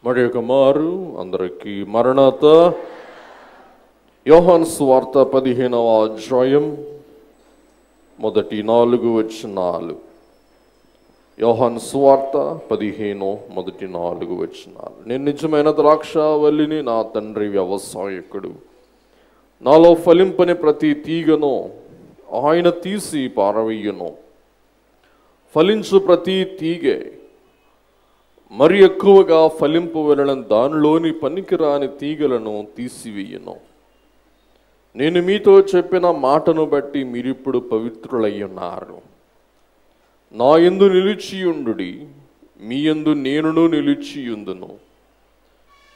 మరి ఒక మారు అందరికీ మరణాత. యోహాను సువార్త 15వ అధ్యాయం మొదటి 4 వచనాలు. యోహాను సువార్త 15 మొదటి 4 వచనాలు. నేను నిజమైన ద్రాక్షావల్లిని, నా తండ్రి వ్యవసాయకుడు. నాలో ఫలింపని ప్రతి తీగను ఆయన తీసి పారవేయును. ఫలించు ప్రతి తీగె మరి ఎక్కువగా ఫలింపు వెళ్ళడం దానిలోని పనికిరాని తీగలను తీసివేయను. నేను మీతో చెప్పిన మాటను బట్టి మీరిప్పుడు పవిత్రులయ్యున్నారు. నా యందు నిలిచియుండుడి, మీ యందు నేనును నిలిచియుందును.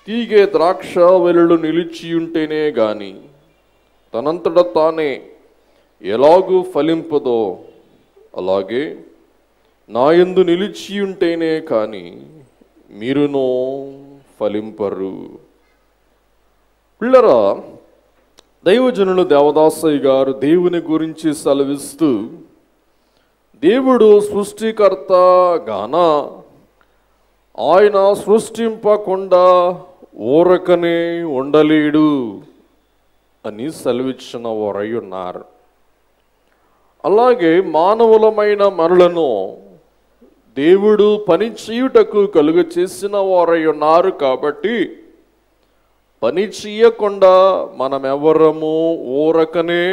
తీగె ద్రాక్షావల్లిలో నిలిచియుంటేనే గాని తనంతట తానే ఎలాగూ ఫలింపదో, అలాగే నా యందు నిలిచియుంటేనే కానీ మీరునో ఫలింపరు. పిల్లరా, దైవజనులు దేవదాసయ్య గారు దేవుని గురించి సెలవిస్తూ, దేవుడు సృష్టికర్త గాన ఆయన సృష్టింపకుండా ఊరకనే ఉండలేడు అని సెలవిచ్చిన వారై ఉన్నారు. అలాగే మానవులమైన మనలను దేవుడు పని చేయుటకు కలుగ చేసిన వారై ఉన్నారు. కాబట్టి పని చేయకుండా మనమెవరము ఊరకనే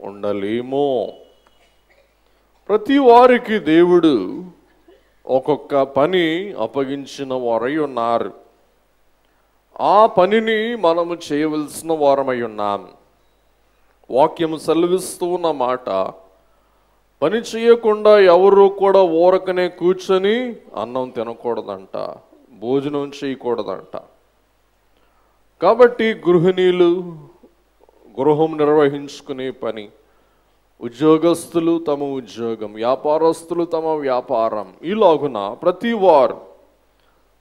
ఉండలేము. ప్రతి వారికి దేవుడు ఒక్కొక్క పని అప్పగించిన వారై ఉన్నారు. ఆ పనిని మనము చేయవలసిన వారమై ఉన్నాం. వాక్యము సెలవిస్తూ ఉన్న మాట, పని చేయకుండా ఎవరు కూడా ఊరకనే కూర్చొని అన్నం తినకూడదంట, భోజనం చేయకూడదంట. కాబట్టి గృహిణీలు గృహం నిర్వహించుకునే పని, ఉద్యోగస్తులు తమ ఉద్యోగం, వ్యాపారస్తులు తమ వ్యాపారం, ఈలాగున ప్రతి వారు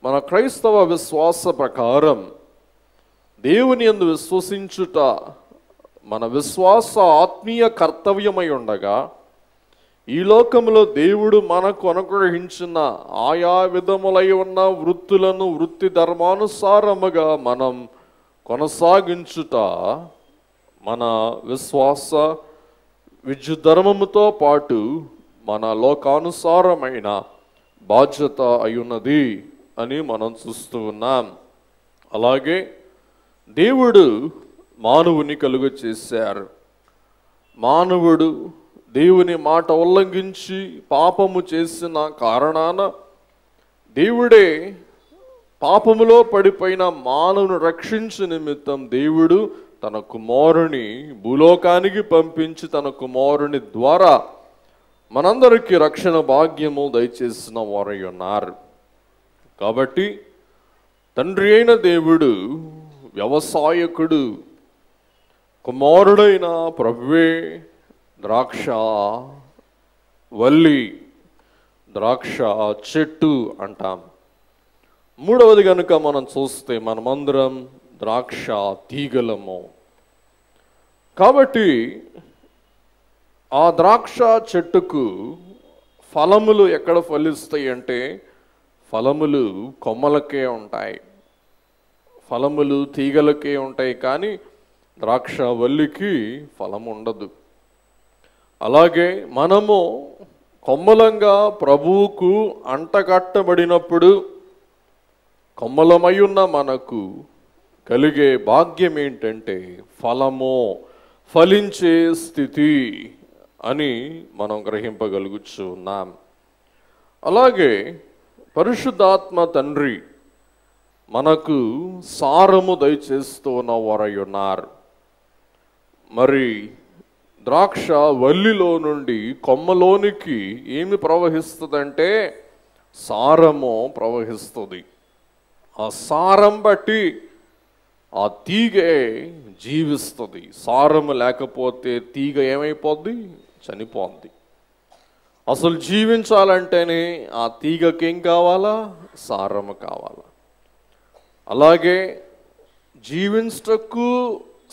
మన క్రైస్తవ విశ్వాస ప్రకారం దేవుని యందు విశ్వసించుట మన విశ్వాస ఆత్మీయ కర్తవ్యమై ఉండగా, ఈ లోకంలో దేవుడు మనకు అనుగ్రహించిన ఆయా విధములై ఉన్న వృత్తులను వృత్తి ధర్మానుసారముగా మనం కొనసాగించుట మన విశ్వాస విద్యుద్ధర్మముతో పాటు మన లోకానుసారమైన బాధ్యత అయ్యున్నది అని మనం చూస్తూ ఉన్నాం. అలాగే దేవుడు మానవుని కలుగ చేశారు. మానవుడు దేవుని మాట ఉల్లంఘించి పాపము చేసిన కారణాన దేవుడే పాపములో పడిపోయిన మానవుని రక్షించు నిమిత్తం దేవుడు తన కుమారుని భూలోకానికి పంపించి తన కుమారుని ద్వారా మనందరికీ రక్షణ భాగ్యము దయచేసిన వారై ఉన్నారు. కాబట్టి తండ్రి అయిన దేవుడు వ్యవసాయకుడు, కుమారుడైన ప్రభువే ద్రాక్ష వల్లి, ద్రాక్ష చెట్టు అంటాం. మూడవది కనుక మనం చూస్తే మనమందరం ద్రాక్ష తీగలము. కాబట్టి ఆ ద్రాక్ష చెట్టుకు ఫలములు ఎక్కడ ఫలిస్తాయి అంటే, ఫలములు కొమ్మలకే ఉంటాయి, ఫలములు తీగలకే ఉంటాయి, కానీ ద్రాక్ష వల్లికి ఫలం ఉండదు. అలాగే మనము కొమ్మలంగా ప్రభువుకు అంటగట్టబడినప్పుడు కొమ్మలమై ఉన్న మనకు కలిగే భాగ్యం ఏంటంటే ఫలము, ఫలించే స్థితి అని మనం గ్రహింపగలుగుచు ఉన్నాం. అలాగే పరిశుద్ధాత్మ తండ్రి మనకు సారము దయచేస్తూ ఉన్న వారై ఉన్నారు. మరి ద్రాక్ష వల్లిలో నుండి కొమ్మలోనికి ఏమి ప్రవహిస్తుందంటే సారము ప్రవహిస్తుంది. ఆ సారం బట్టి ఆ తీగ జీవిస్తుంది. సారము లేకపోతే తీగ ఏమైపోద్ది? చనిపోద్ది. అసలు జీవించాలంటేనే ఆ తీగకేం కావాలా? సారము కావాలా. అలాగే జీవించటకు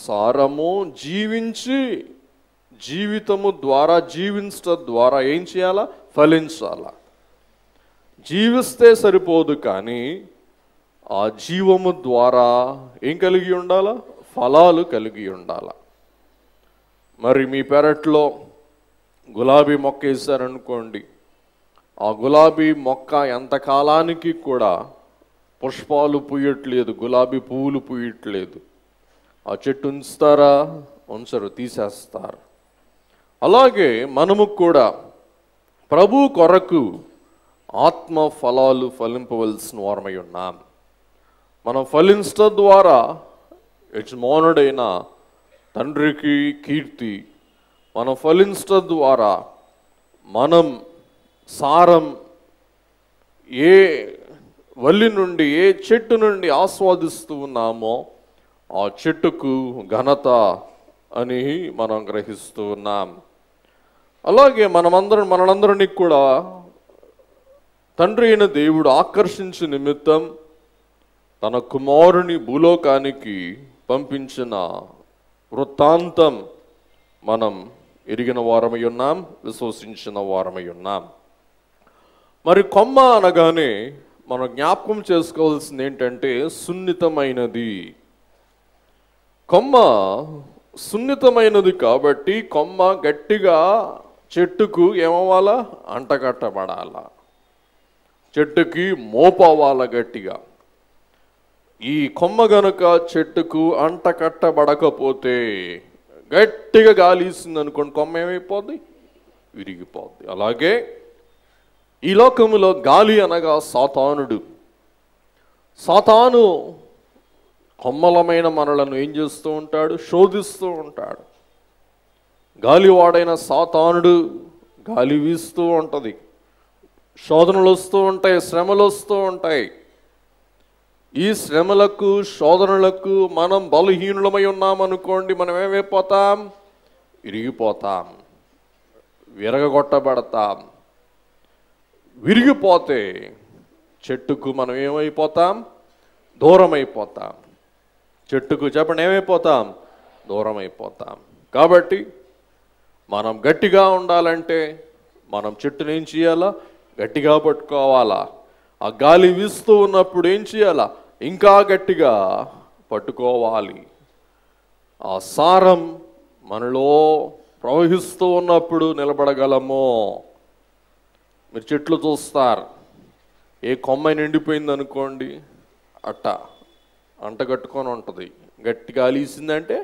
సారము, జీవించి జీవితము ద్వారా జీవించటం ద్వారా ఏం చేయాలా? ఫలించాలా. జీవిస్తే సరిపోదు, కానీ ఆ జీవము ద్వారా ఏం కలిగి ఉండాలా? ఫలాలు కలిగి ఉండాలా. మరి మీ పెరట్లో గులాబీ మొక్క వేశారనుకోండి, ఆ గులాబీ మొక్క ఎంతకాలానికి కూడా పుష్పాలు పూయట్లేదు, గులాబీ పువ్వులు పూయట్లేదు. ఆ చెట్టు ఉంచుతారా? ఉంచరు, తీసేస్తారు. అలాగే మనము కూడా ప్రభు కొరకు ఆత్మ ఫలాలు ఫలింపవలసిన వారమై ఉన్నాం. మనం ఫలించడం ద్వారా యజమానుడైన తండ్రికి కీర్తి, మనం ఫలించడం ద్వారా మనం సారం ఏ వల్లి నుండి, ఏ చెట్టు నుండి ఆస్వాదిస్తూ ఉన్నామో ఆ చెట్టుకు ఘనత అని మనం గ్రహిస్తూ ఉన్నాం. అలాగే మనందరినీ కూడా తండ్రి అయిన దేవుడు ఆకర్షించే నిమిత్తం తన కుమారుని భూలోకానికి పంపించిన వృత్తాంతం మనం ఎరిగిన వారమై ఉన్నాం, విశ్వసించిన వారమై ఉన్నాం. మరి కొమ్మ అనగానే మనం జ్ఞాపకం చేసుకోవాల్సింది ఏంటంటే సున్నితమైనది. కొమ్మ సున్నితమైనది కాబట్టి కొమ్మ గట్టిగా చెట్టుకు ఏమవ్వాలా? అంటగట్టబడాలా, చెట్టుకి మోపవ్వాలా గట్టిగా. ఈ కొమ్మ గనుక చెట్టుకు అంటకట్టబడకపోతే, గట్టిగా గాలి ఇస్తుంది అనుకోండి, కొమ్మ ఏమైపోద్ది? విరిగిపోద్ది. అలాగే ఈ లోకములో గాలి అనగా సాతానుడు. సాతాను కొమ్మలమైన మనలను ఏం చేస్తూ ఉంటాడు? శోధిస్తూ ఉంటాడు. గాలివాడైన సాతానుడు గాలి వీస్తూ ఉంటుంది, శోధనలు వస్తూ ఉంటాయి, శ్రమలు వస్తూ ఉంటాయి. ఈ శ్రమలకు, శోధనలకు మనం బలహీనులమై ఉన్నామనుకోండి, మనం ఏమైపోతాం? విరిగిపోతాం, విరగొట్టబడతాం. విరిగిపోతే చెట్టుకు మనం ఏమైపోతాం? దూరం అయిపోతాం. చెట్టుకు చెప్పండి, ఏమైపోతాం? దూరం అయిపోతాం. కాబట్టి మనం గట్టిగా ఉండాలంటే మనం చెట్టుని ఏం చేయాలా? గట్టిగా పట్టుకోవాలా. ఆ గాలి వీస్తూ ఉన్నప్పుడు ఏం చేయాలా? ఇంకా గట్టిగా పట్టుకోవాలి. ఆ సారం మనలో ప్రవహిస్తూ ఉన్నప్పుడు నిలబడగలము. మీరు చెట్లు చూస్తారు, ఏ కొమ్మ నిండిపోయింది అనుకోండి, అంటగట్టుకొని ఉంటుంది. గట్టిగా అలీసిందంటే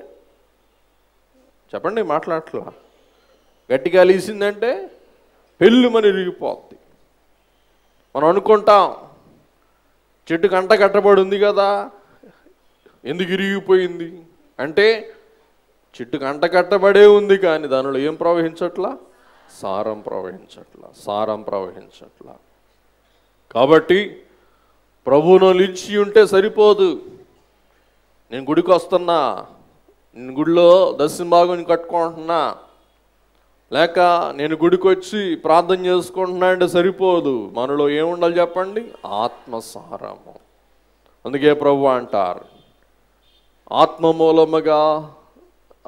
చెప్పండి, మాట్లాడట్లా. గట్టిగా అలీసిందంటే పెళ్ళుమని ఇరిగిపోద్ది. మనం అనుకుంటాం చెట్టుకు అంట కట్టబడి ఉంది కదా, ఎందుకు ఇరిగిపోయింది అంటే చెట్టుకు అంట కట్టబడే ఉంది, కానీ దానిలో ఏం ప్రవహించట్లా? సారం ప్రవహించట్లా. కాబట్టి ప్రభువును నిలిచి ఉంటే సరిపోదు. నేను గుడికి వస్తున్నా, నేను గుడిలో దర్శన భాగం కట్టుకుంటున్నా, లేక నేను గుడికి వచ్చి ప్రార్థన చేసుకుంటున్నా అంటే సరిపోదు. మనలో ఏముండాలి చెప్పండి? ఆత్మసారము. అందుకే ప్రభు అంటారు, ఆత్మ మూలముగా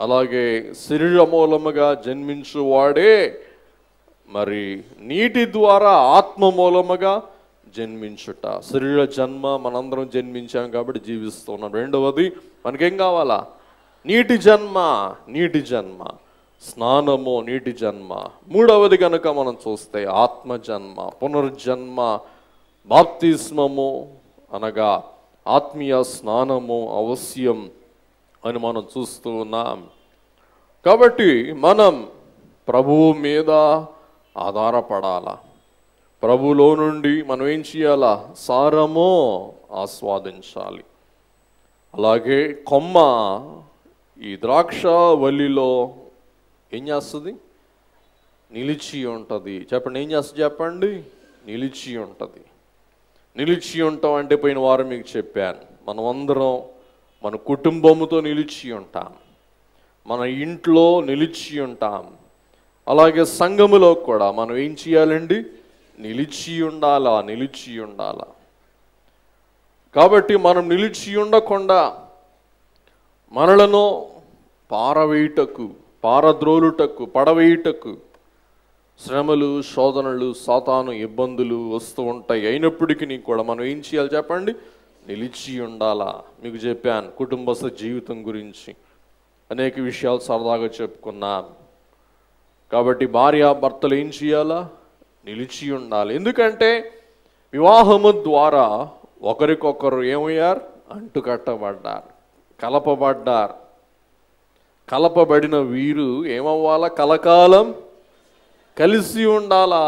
అలాగే శరీర మూలముగా జన్మించువాడే మరి నీటి ద్వారా ఆత్మ మూలముగా జన్మించుట. శరీర జన్మ మనందరం జన్మించాం కాబట్టి జీవిస్తున్నాం. రెండవది మనకేం కావాలా? నీటి జన్మ, స్నానము, నీటి జన్మ. మూడవది కనుక మనం చూస్తే ఆత్మ జన్మ, పునర్జన్మ, బాప్తిస్మము అనగా ఆత్మీయ స్నానము అవశ్యం అని మనం చూస్తూ ఉన్నాం. కాబట్టి మనం ప్రభువు మీద ఆధారపడాలా. ప్రభులో నుండి మనం ఏం చేయాలా? సారము ఆస్వాదించాలి. అలాగే కొమ్మ ఈ ద్రాక్ష వల్లిలో ఏం చేస్తుంది? నిలిచి ఉంటుంది. చెప్పండి, ఏం చేస్తుంది? చెప్పండి, నిలిచి ఉంటుంది. నిలిచి ఉంటాం అంటే పోయిన వారం మీకు చెప్పాను, మనమందరం మన కుటుంబముతో నిలిచి ఉంటాం, మన ఇంట్లో నిలిచి ఉంటాం. అలాగే సంఘములో కూడా మనం ఏం చేయాలండి? నిలిచి ఉండాలా. కాబట్టి మనం నిలిచి ఉండకుండా మనలను పారద్రోలుటకు, పడవేయుటకు శ్రమలు, శోధనలు, సాతాను ఇబ్బందులు వస్తూ ఉంటాయి. అయినప్పటికీ కూడా మనం ఏం చేయాలి చెప్పండి? నిలిచి ఉండాలా. మీకు చెప్పాను కుటుంబస్థ జీవితం గురించి అనేక విషయాలు సరదాగా చెప్పుకున్నాం. కాబట్టి భార్య భర్తలు ఏం చేయాలా? నిలిచి ఉండాలి. ఎందుకంటే వివాహము ద్వారా ఒకరికొకరు ఏమయ్యారు? అంటుకట్టబడ్డారు, కలపబడ్డారు. కలపబడిన వీరు ఏమవ్వాలా? కలకాలం కలిసి ఉండాలా,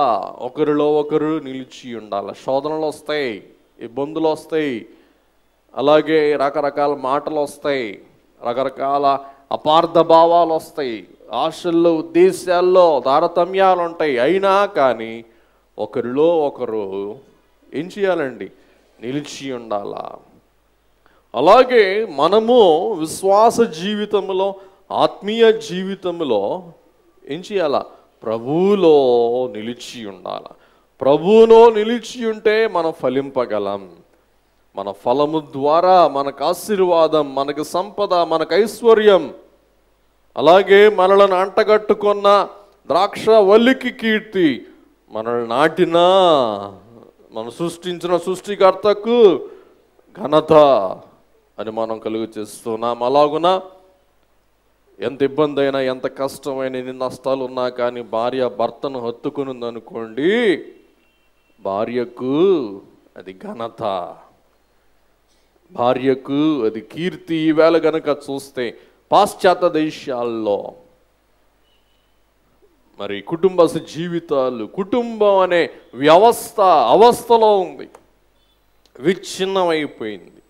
ఒకరిలో ఒకరు నిలిచి ఉండాలా. శోధనలు వస్తాయి, ఇబ్బందులు వస్తాయి, అలాగే రకరకాల మాటలు వస్తాయి, రకరకాల అపార్థ భావాలు వస్తాయి, ఆశల్లో ఉద్దేశాల్లో తారతమ్యాలు ఉంటాయి. అయినా కానీ ఒకరిలో ఒకరు ఏం చేయాలండి? నిలిచి ఉండాలా. అలాగే మనము విశ్వాస జీవితంలో, ఆత్మీయ జీవితంలో ఏం చేయాలా? ప్రభువులో నిలిచి ఉండాల. ప్రభువులో నిలిచి ఉంటే మనం ఫలింపగలం. మన ఫలము ద్వారా మనకు ఆశీర్వాదం, మనకు సంపద, మనకు ఐశ్వర్యం, అలాగే మనలను అంటగట్టుకున్న ద్రాక్ష వల్లికి కీర్తి, మనల్ని నాటిన మనం సృష్టించిన సృష్టికర్తకు ఘనత అని మనం కలుగు చేస్తున్నాం. అలాగున ఎంత ఇబ్బంది అయినా, ఎంత కష్టమైన, ఎన్ని నష్టాలు ఉన్నా కానీ భార్య భర్తను హత్తుకునిందనుకోండి, భార్యకు అది ఘనత, భార్యకు అది కీర్తి. ఈవేళ గనక చూస్తే పాశ్చాత్య దేశాల్లో మరి కుటుంబ జీవితాలు, కుటుంబం అనే వ్యవస్థ అవస్థలో ఉంది, విచ్ఛిన్నమైపోయింది.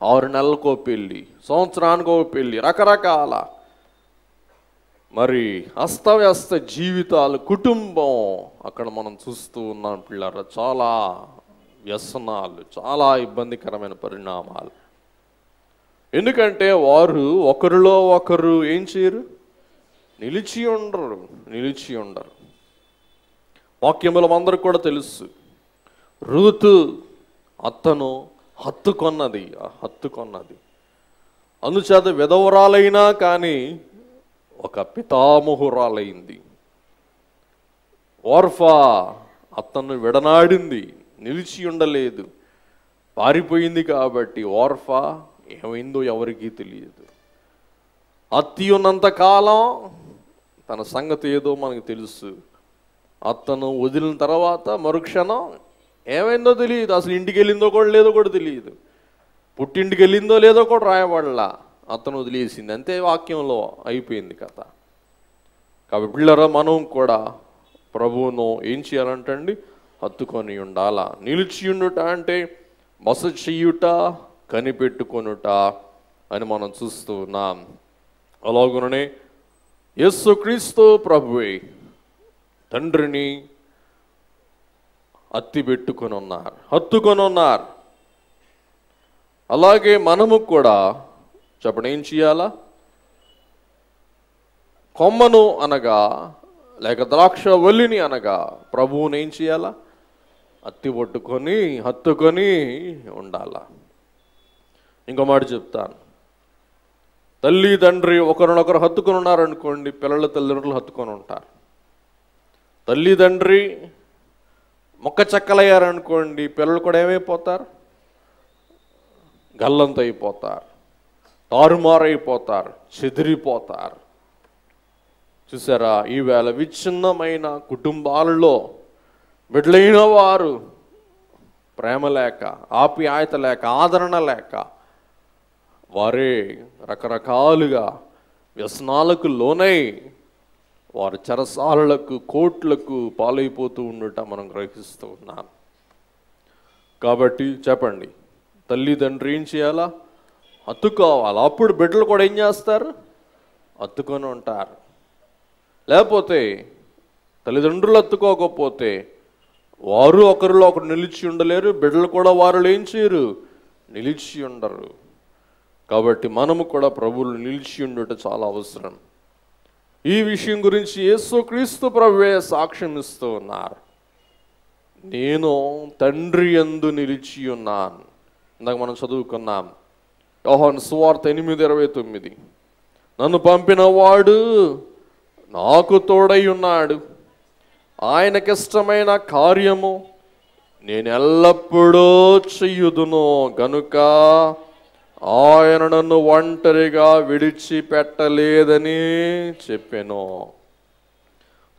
6 నెలలకో పెళ్ళి, సంవత్సరానికో పెళ్ళి, రకరకాల మరి అస్తవ్యస్త జీవితాలు, కుటుంబం అక్కడ మనం చూస్తూ ఉన్నాం పిల్లలు. చాలా వ్యసనాలు, చాలా ఇబ్బందికరమైన పరిణామాలు. ఎందుకంటే వారు ఒకరిలో ఒకరు ఏం చేయరు? నిలిచి ఉండరు. వాక్యములు అందరికి కూడా తెలుసు. రూతు అత్తను హత్తుకొన్నది. అందుచేత విధవరాలైనా కానీ ఒక పితామహురాలైంది. ఓర్ఫా అత్తను విడనాడింది, నిలిచి ఉండలేదు, పారిపోయింది. కాబట్టి ఓర్ఫా ఏమైందో ఎవరికీ తెలియదు. అత్తి ఉన్నంత కాలం తన సంగతి ఏదో మనకు తెలుసు. అత్తను వదిలిన తర్వాత మరుక్షణం ఏమైందో తెలియదు. అసలు ఇంటికి వెళ్ళిందో కూడా లేదో కూడా తెలియదు. పుట్టింటికి వెళ్ళిందో లేదో కూడా రాయబడలా. అతను వదిలేసింది అంతే, వాక్యంలో అయిపోయింది కథ. కాబట్టి పిల్లరా, మనం కూడా ప్రభువును ఏం చేయాలంటండి? హత్తుకొని ఉండాలా. నిలిచి ఉండుట అంటే బస చెయ్యుట, కనిపెట్టుకొనుట అని మనం చూస్తూ ఉన్నాం. అలాగుననే యేసుక్రీస్తు ప్రభువే తండ్రిని హత్తుకొని ఉన్నారు. అలాగే మనము కూడా చెప్పండి, ఏం చేయాలా? కొమ్మను అనగా లేక ద్రాక్ష వల్లిని అనగా ప్రభువుని ఏం చేయాలా? హత్తుకొని ఉండాలా. ఇంకో మాట చెప్తాను. తల్లి తండ్రి ఒకరినొకరు హత్తుకొని ఉన్నారనుకోండి, పిల్లల తల్లిదండ్రులు హత్తుకొని ఉంటారు. తల్లి తండ్రి మొక్క చెక్కలయ్యారనుకోండి, పిల్లలు కూడా ఏమైపోతారు? గల్లంత అయిపోతారు, తారుమారైపోతారు, చెదిరిపోతారు. చూసారా, ఈవేళ విచ్ఛిన్నమైన కుటుంబాలలో బిడ్డలైన వారు ప్రేమ లేక, ఆప్యాయత లేక, ఆదరణ లేక వారే రకరకాలుగా వ్యసనాలకు లోనై వారు చెరసాలలకు, కోట్లకు పాలైపోతూ ఉండటం మనం గ్రహిస్తూ ఉన్నాం. కాబట్టి చెప్పండి, తల్లిదండ్రి ఏం చేయాలా? హత్తుకోవాలి. అప్పుడు బిడ్డలు కూడా ఏం చేస్తారు? హత్తుకొని ఉంటారు. లేకపోతే తల్లిదండ్రులు హత్తుకోకపోతే వారు ఒకరిలో ఒకరు నిలిచి ఉండలేరు, బిడ్డలు కూడా వారు ఏం చేయరు? నిలిచి ఉండరు. కాబట్టి మనము కూడా ప్రభువులు నిలిచి ఉండుట చాలా అవసరం. ఈ విషయం గురించి యేసుక్రీస్తు ప్రభువే సాక్ష్యం ఇస్తూ ఉన్నారు. నేను తండ్రి యందు నిలిచి ఉన్నాను. ఇందాక మనం చదువుకున్నాం యోహాను సువార్త 8:29. నన్ను పంపిన వాడు నాకు తోడై ఉన్నాడు, ఆయనకిష్టమైన కార్యము నేను ఎల్లప్పుడూ చెయ్యుదును గనుక ఆయన నన్ను ఒంటరిగా విడిచిపెట్టలేదని చెప్పాను.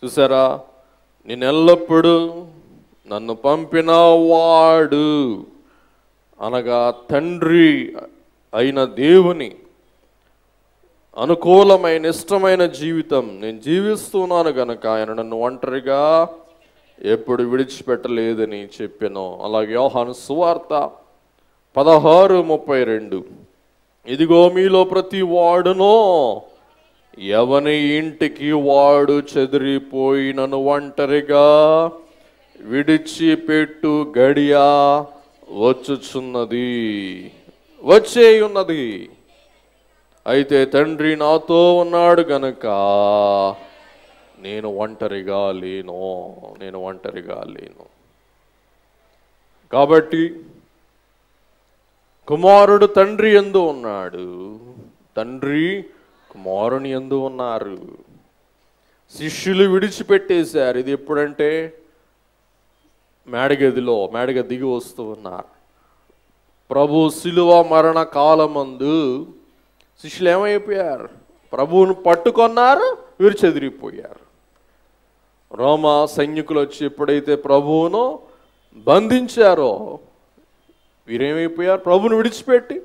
చూసారా, నేను ఎల్లప్పుడూ నన్ను పంపిన వాడు అనగా తండ్రి అయిన దేవుని అనుకూలమైన ఇష్టమైన జీవితం నేను జీవిస్తున్నాను గనక ఆయన నన్ను ఒంటరిగా ఎప్పుడు విడిచిపెట్టలేదని చెప్పాను. అలాగే యోహాను సువార్త 16:32, ఇదిగో మీలో ప్రతి వాడునో ఎవని ఇంటికి వాడు చెదిరిపోయి నన్ను ఒంటరిగా విడిచిపెట్టు గడియ వచ్చుచున్నది, వచ్చేయున్నది. అయితే తండ్రి నాతో ఉన్నాడు గనక నేను ఒంటరిగా లేను. కాబట్టి కుమారుడు తండ్రి యందు ఉన్నాడు, తండ్రి కుమారుని యందు ఉన్నారు. శిష్యులు విడిచిపెట్టేశారు. ఇది ఎప్పుడంటే మేడగ దిగి వస్తూ ఉన్నారు. ప్రభు శిలువ మరణ కాలమందు శిష్యులు ఏమైపోయారు? ప్రభువును పట్టుకొన్నారు, వీరు చెదిరిపోయారు. రోమా సైనికులు వచ్చి ఎప్పుడైతే ప్రభువును బంధించారో వీరేమైపోయారు? ప్రభువును విడిచిపెట్టి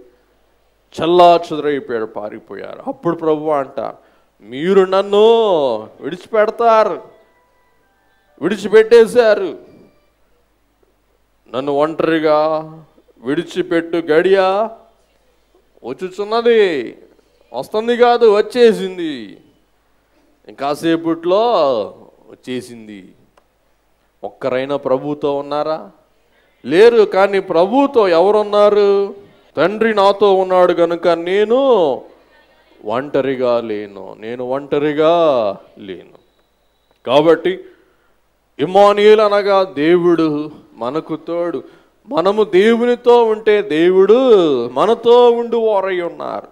చల్లా చెదరైపోయారు, పారిపోయారు. అప్పుడు ప్రభు అంటారు, మీరు నన్ను విడిచిపెట్టేశారు, నన్ను ఒంటరిగా విడిచిపెట్టు గడియ వచ్చుచున్నది, వస్తుంది కాదు వచ్చేసింది, ఇంకాసేపట్లో వచ్చేసింది. ఒక్కరైనా ప్రభుతో ఉన్నారా? లేరు. కానీ ప్రభుతో ఎవరున్నారు? తండ్రి నాతో ఉన్నాడు కనుక నేను ఒంటరిగా లేను. కాబట్టి ఇమ్మానుయేలు అనగా దేవుడు మనకు తోడు. మనము దేవునితో ఉంటే దేవుడు మనతో ఉండు వారై ఉన్నారు.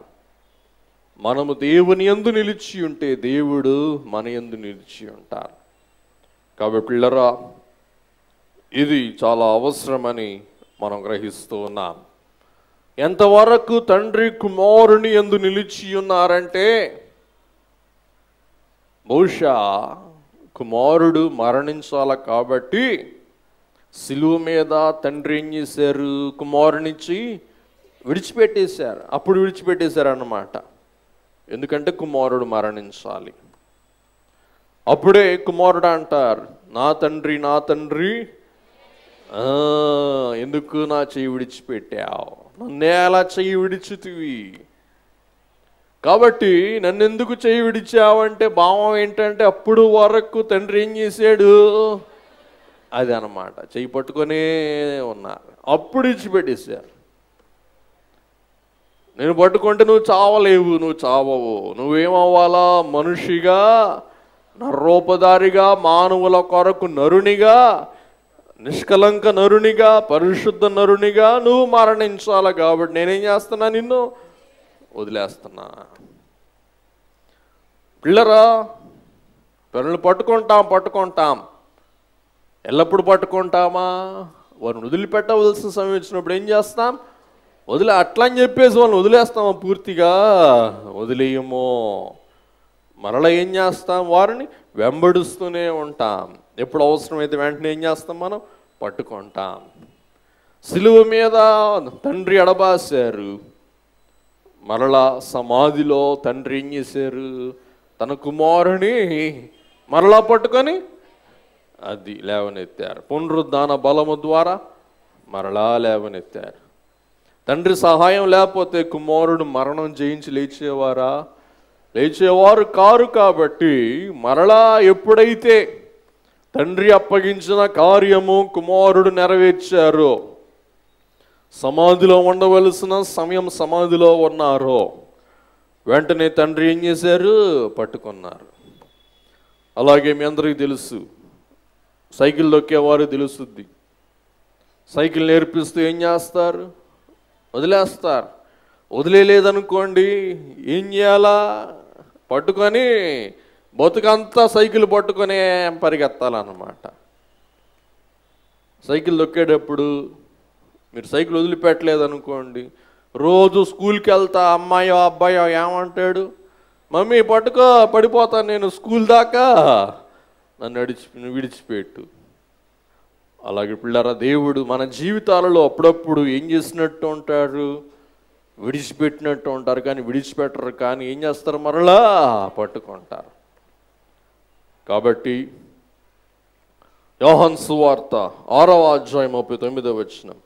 మనము దేవుని యందు నిలిచి ఉంటే దేవుడు మన యందు నిలిచి ఉంటారు. కాబట్టి పిల్లరా, ఇది చాలా అవసరమని మనం గ్రహిస్తూ ఉన్నాం. ఎంతవరకు తండ్రి కుమారుని యందు నిలిచి ఉన్నారంటే, బహుశా కుమారుడు మరణించాల కాబట్టి సిలువ మీద తండ్రి ఏం చేశారు? కుమారునిచ్చి విడిచిపెట్టేశారు. అప్పుడు విడిచిపెట్టేశారు అన్నమాట. ఎందుకంటే కుమారుడు మరణించాలి. అప్పుడే కుమారుడు అంటారు, నా తండ్రి ఎందుకు నా చెయ్యి విడిచిపెట్టావు? నన్నే అలా చెయ్యి విడిచితివి. కాబట్టి నన్ను ఎందుకు చెయ్యి విడిచావంటే భావం ఏంటంటే, అప్పుడు వరకు తండ్రి ఏం చేశాడు? అది అన్నమాట. చెయ్యి పట్టుకొనే ఉన్నారు. అప్పుడు విడిచిపెట్టేశారు. నేను పట్టుకుంటే నువ్వు చావలేవు, నువ్వు చావవు. నువ్వేమవ్వాలా? మనిషిగా, నరరూపధారిగా, మానవుల కొరకు నరునిగా, నిష్కలంక నరునిగా, పరిశుద్ధ నరునిగా నువ్వు మరణించాలి. కాబట్టి నేనేం చేస్తున్నా? నిన్ను వదిలేస్తున్నా. పిల్లరా, పిల్లలు పట్టుకుంటాం. ఎల్లప్పుడు పట్టుకుంటామా? వారిని వదిలిపెట్టవలసిన సమయం వచ్చినప్పుడు ఏం చేస్తాం? అట్లా అని చెప్పేసి వాళ్ళని వదిలేస్తామా? పూర్తిగా వదిలేయము. మరలా ఏం చేస్తాం? వారిని వెంబడిస్తూనే ఉంటాం. ఎప్పుడు అవసరమైతే వెంటనే ఏం చేస్తాం? మనం పట్టుకుంటాం. సిలువ మీద తండ్రి ఎడబాశారు. మరలా సమాధిలో తండ్రి ఏం చేశారు? తన కుమారుని మరలా పట్టుకొని అది లేవనెత్తారు. పునరుద్ధాన బలము ద్వారా మరలా లేవనెత్తారు. తండ్రి సహాయం లేకపోతే కుమారుడు మరణం జయించి లేచేవారు కారు. కాబట్టి మరలా ఎప్పుడైతే తండ్రి అప్పగించిన కార్యము కుమారుడు నెరవేర్చారో, సమాధిలో ఉండవలసిన సమయం సమాధిలో ఉన్నారో, వెంటనే తండ్రి ఏం చేశారు? పట్టుకున్నారు. అలాగే మీ అందరికీ తెలుసు, సైకిల్ దొక్కేవారు తెలుస్తుంది. సైకిల్ నేర్పిస్తూ ఏం చేస్తారు? వదిలేస్తారు. వదిలేదనుకోండి ఏం చేయాలా? పట్టుకొని బతుకంతా సైకిల్ పట్టుకొని పరిగెత్తాలన్నమాట. సైకిల్ తొక్కేటప్పుడు మీరు సైకిల్ వదిలిపెట్టలేదనుకోండి, రోజు స్కూల్కి వెళ్తా అమ్మాయో అబ్బాయో ఏమంటాడు, మమ్మీ పట్టుకో పడిపోతాను నేను స్కూల్ దాకా, నన్ను విడిచిపెట్టు. అలాగే పిల్లరా, దేవుడు మన జీవితాలలో అప్పుడప్పుడు ఏం చేసినట్టు ఉంటారు, విడిచిపెట్టినట్టు ఉంటారు, కానీ విడిచిపెట్టరు, కానీ ఏం చేస్తారు, మరలా పట్టుకుంటారు. కాబట్టి యోహాను సువార్త 6వ అధ్యాయం 39వ వచనం,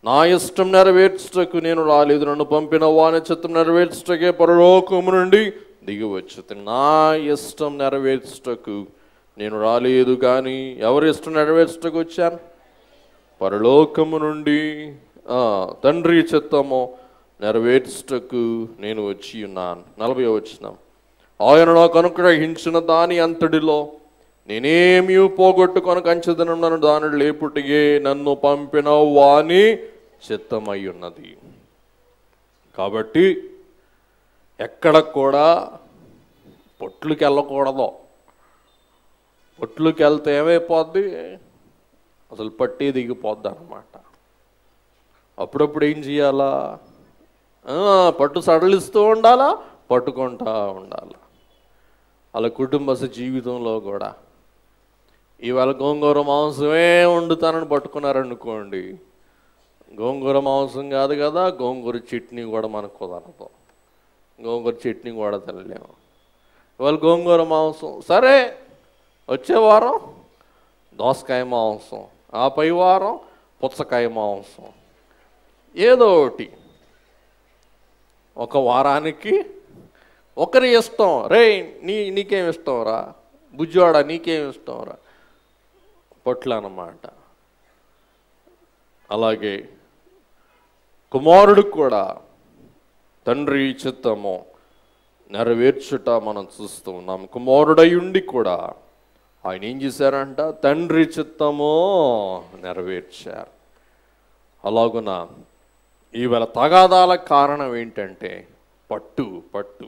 నా ఇష్టం నెరవేర్చుటకు నేను రాలేదు, నన్ను పంపిన వాని చిత్తం నెరవేర్చుటకే పరలోకము నుండి దిగి వచ్చును. నా ఇష్టం నెరవేర్చుటకు నేను రాలేదు, కానీ ఎవరి ఇష్టం నెరవేర్చుటకు వచ్చాను, పరలోకము నుండి తండ్రి చిత్తము నెరవేర్చుటకు నేను వచ్చి ఉన్నాను. 40వ వచనం, ఆయన నాకు అనుగ్రహించిన దాని అంతటిలో నేనేమీ పోగొట్టుకొని కంచెదనున్నాను, దాని లేపుటిగే నన్ను పంపిన వాని చిత్తమై ఉన్నది. కాబట్టి ఎక్కడ కూడా పొట్లుకి వెళ్ళకూడదు. పొట్లుకి వెళ్తే ఏమైపోద్ది, అసలు పట్టి దిగిపోద్ది అన్నమాట. అప్పుడప్పుడు ఏం చేయాలా, పట్టు సడలిస్తూ ఉండాలా, పట్టుకుంటా ఉండాలి. అలా కుటుంబ జీవితంలో కూడా ఇవాళ గోంగూర మాంసమే వండుతానని పట్టుకున్నారనుకోండి, గోంగూర మాంసం కాదు కదా, గోంగూర చట్నీ కూడా మనకు కుదరదు, గోంగూర చట్నీ కూడా తినలేము. ఇవాళ గోంగూర మాంసం, సరే వచ్చే వారం దోసకాయ మాంసం, ఆ పై వారం పుచ్చకాయ మాంసం, ఏదో ఒకటి. ఒక వారానికి ఒకరి ఇష్టం, రే నీకేం ఇష్టం రా, బుజ్జోడా నీకేం ఇష్టం రా, పొట్లు అన్నమాట. అలాగే కుమారుడు కూడా తండ్రి చిత్తము నెరవేర్చుట మనం చూస్తూ ఉన్నాం. కుమారుడై ఉండి కూడా ఆయన ఏం చేశారంట, తండ్రి చిత్తము నెరవేర్చారు. అలాగున ఈవేళ తగాదాల కారణం ఏంటంటే పట్టు పట్టు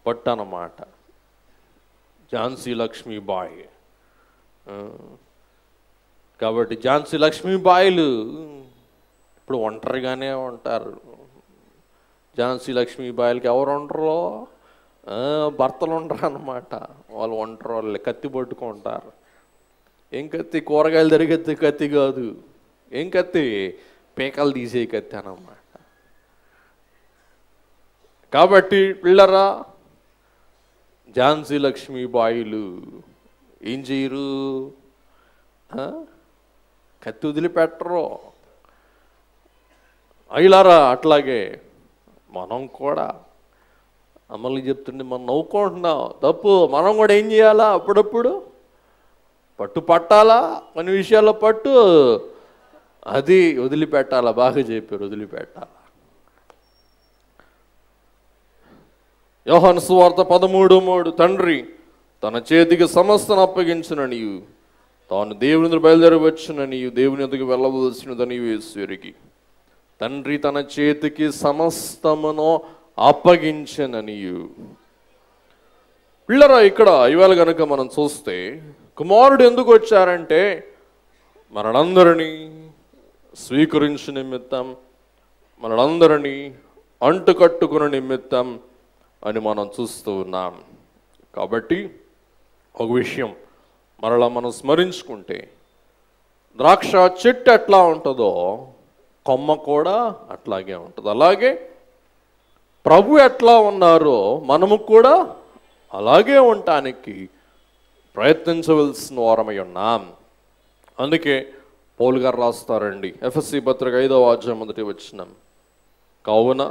పట్టు అన్నమాట. ఝాన్సీ లక్ష్మీబాయి, కాబట్టి ఝాన్సీ లక్ష్మీబాయిలు ఇప్పుడు ఒంటరిగానే ఉంటారు. ఝాన్సీ లక్ష్మీబాయిలకి ఎవరు ఉండరు, భర్తలు ఉండరు అన్నమాట. వాళ్ళు ఒంటరి వాళ్ళు, కత్తి పట్టుకుంటారు. ఏం కత్తి, కూరగాయలు జరిగే కత్తి కాదు, ఏం కత్తి, పీకలు తీసే కత్తి అన్నమాట. కాబట్టి పిల్లరా, ఝాన్సీ లక్ష్మీబాయిలు ఏం చేయరు, కత్తి వదిలిపెట్టరు. అయిలారా అట్లాగే మనం కూడా అమ్మలు చెప్తుండే మనం నవ్వుకుంటున్నాం, తప్పు. మనం కూడా ఏం చేయాలా, అప్పుడప్పుడు పట్టు పట్టాలా, కొన్ని విషయాల్లో పట్టు, అది వదిలిపెట్టాలా. బాగా చెప్పారు, వదిలిపెట్టాలా. యోహాను సువార్త 13:3, తండ్రి తన చేతికి సమస్తను అప్పగించుననియు తాను దేవుని బయలుదేరి వచ్చుననియు దేవుని ఎదుగు వెళ్ళవలసినదని యేసురికి. తండ్రి తన చేతికి సమస్తమును అప్పగించననియు. పిల్లరా, ఇక్కడ ఇవాళ కనుక మనం చూస్తే కుమారుడు ఎందుకు వచ్చారంటే మనలందరినీ స్వీకరించు నిమిత్తం, మనలందరినీ అంటుకట్టుకున్న నిమిత్తం అని మనం చూస్తూ ఉన్నాం. కాబట్టి ఒక విషయం మరలా మనం స్మరించుకుంటే, ద్రాక్ష చెట్టు ఎట్లా ఉంటుందో కొమ్మ కూడా అట్లాగే ఉంటుంది. అలాగే ప్రభు ఎట్లా ఉన్నారో మనము కూడా అలాగే ఉండటానికి ప్రయత్నించవలసిన వారమై ఉన్నాం. అందుకే పౌలు గారు రాస్తారండి, ఎఫెసీ పత్రిక 5వ అధ్యాయం 1వ వచనం, కావున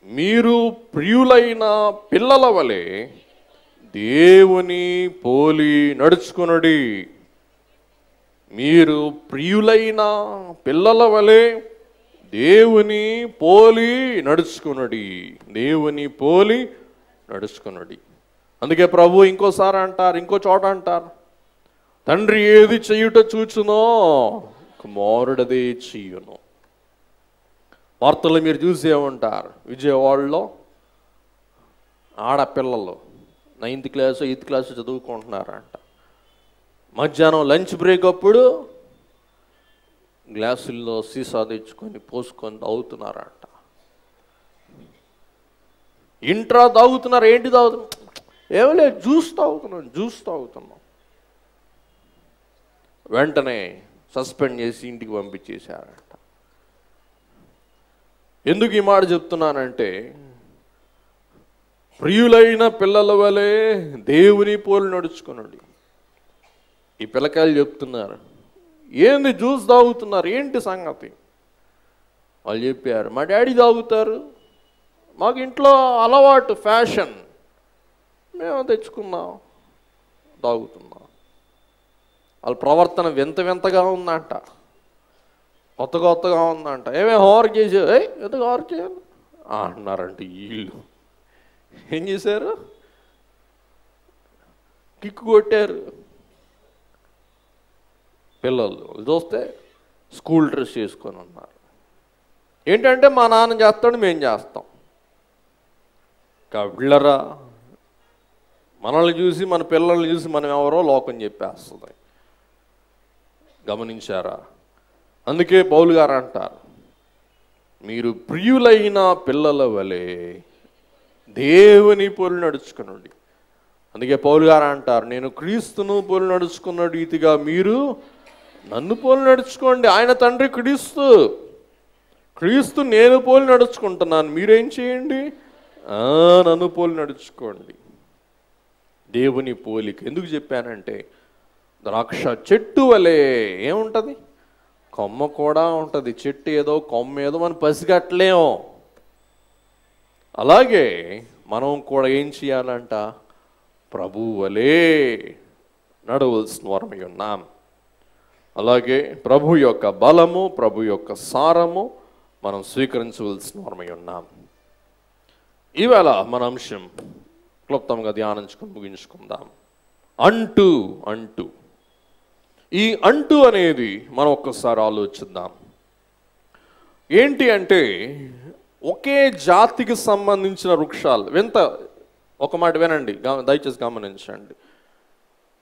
మీరు ప్రియులైన పిల్లల వలె దేవుని పోలి నడుచుకొనుడి. మీరు ప్రియులైన పిల్లల వలె దేవుని పోలి నడుచుకొనుడి, దేవుని పోలి నడుచుకొనుడి. అందుకే ప్రభు ఇంకోసారి అంటారు, ఇంకో చోట అంటారు, తండ్రి ఏది చేయుట చూచునో కుమారుడదే చెయ్యును. వార్తలు మీరు చూసే ఉంటారు, విజయవాడలో ఆడపిల్లలు 9th క్లాస్ 8th క్లాస్ చదువుకుంటున్నారంట. మధ్యాహ్నం లంచ్ బ్రేక్ అప్పుడు గ్లాసుల్లో సీసా తెచ్చుకొని పోసుకొని తాగుతున్నారంట. ఇంట్రా తాగుతున్నారు. ఏంటి తాగుతున్నాం? ఏమలే జ్యూస్ తాగుతున్నాం. వెంటనే సస్పెండ్ చేసి ఇంటికి పంపించేశారంట. ఎందుకు ఈ మాట చెప్తున్నానంటే, ప్రియులైన పిల్లల వలె దేవుని పోలి నడుచుకున్నాడు. ఈ పిల్లకాయలు చెప్తున్నారు, ఏంది జ్యూస్ తాగుతున్నారు, ఏంటి సంగతి? వాళ్ళు చెప్పారు, మా డాడీ తాగుతారు, మాకు ఇంట్లో అలవాటు, ఫ్యాషన్, మేము తెచ్చుకున్నాం, తాగుతున్నాం. వాళ్ళ ప్రవర్తన వింతగా ఉందంట, కొత్తగా ఉందంట. ఏమే హోంవర్క్ చేసావు? ఎందుకు హోంవర్క్ చేయాలి అన్నారంట. వీళ్ళు ఏం చేశారు? కిక్కు కొట్టారు. పిల్లలు చూస్తే స్కూల్ డ్రెస్ చేసుకొని ఉన్నారు. ఏంటంటే మా నాన్న చేస్తాడు, మేము చేస్తాం. కవిళ్ళరా, మనల్ని చూసి మన పిల్లల్ని చూసి మనం ఎవరో లోకం చెప్పేస్తుంది. గమనించారా? అందుకే పౌలు గారు అంటారు, మీరు ప్రియులైన పిల్లల వలె దేవుని పోలి నడుచుకునండి. అందుకే పౌలు గారు అంటారు, నేను క్రీస్తును పోలి నడుచుకున్న రీతిగా మీరు నన్ను పోలి నడుచుకోండి. ఆయన తండ్రి క్రీస్తు నేను పోలి నడుచుకుంటున్నాను, మీరేం చేయండి? నన్ను పోలి నడుచుకోండి. దేవుని పోలిక ఎందుకు చెప్పానంటే, ద్రాక్ష చెట్టు వలె ఏముంటుంది? కొమ్మ కూడా ఉంటుంది. చెట్టు ఏదో కొమ్మ ఏదో మనం పసిగట్టలేము. అలాగే మనం కూడా ఏం చేయాలంట? ప్రభు వలె నడవలసిన వారమై ఉన్నాం. అలాగే ప్రభు యొక్క బలము, ప్రభు యొక్క సారము మనం స్వీకరించవలసిన వారమై ఉన్నాం. ఈవేళ మన అంశం క్లుప్తంగా ధ్యానించుకొని ముగించుకుందాం. అంటూ ఈ అంటూ అనేది మనం ఒక్కసారి ఆలోచిద్దాం. ఏంటి అంటే, ఒకే జాతికి సంబంధించిన వృక్షాలు. ఒక మాట వినండి, దయచేసి గమనించండి.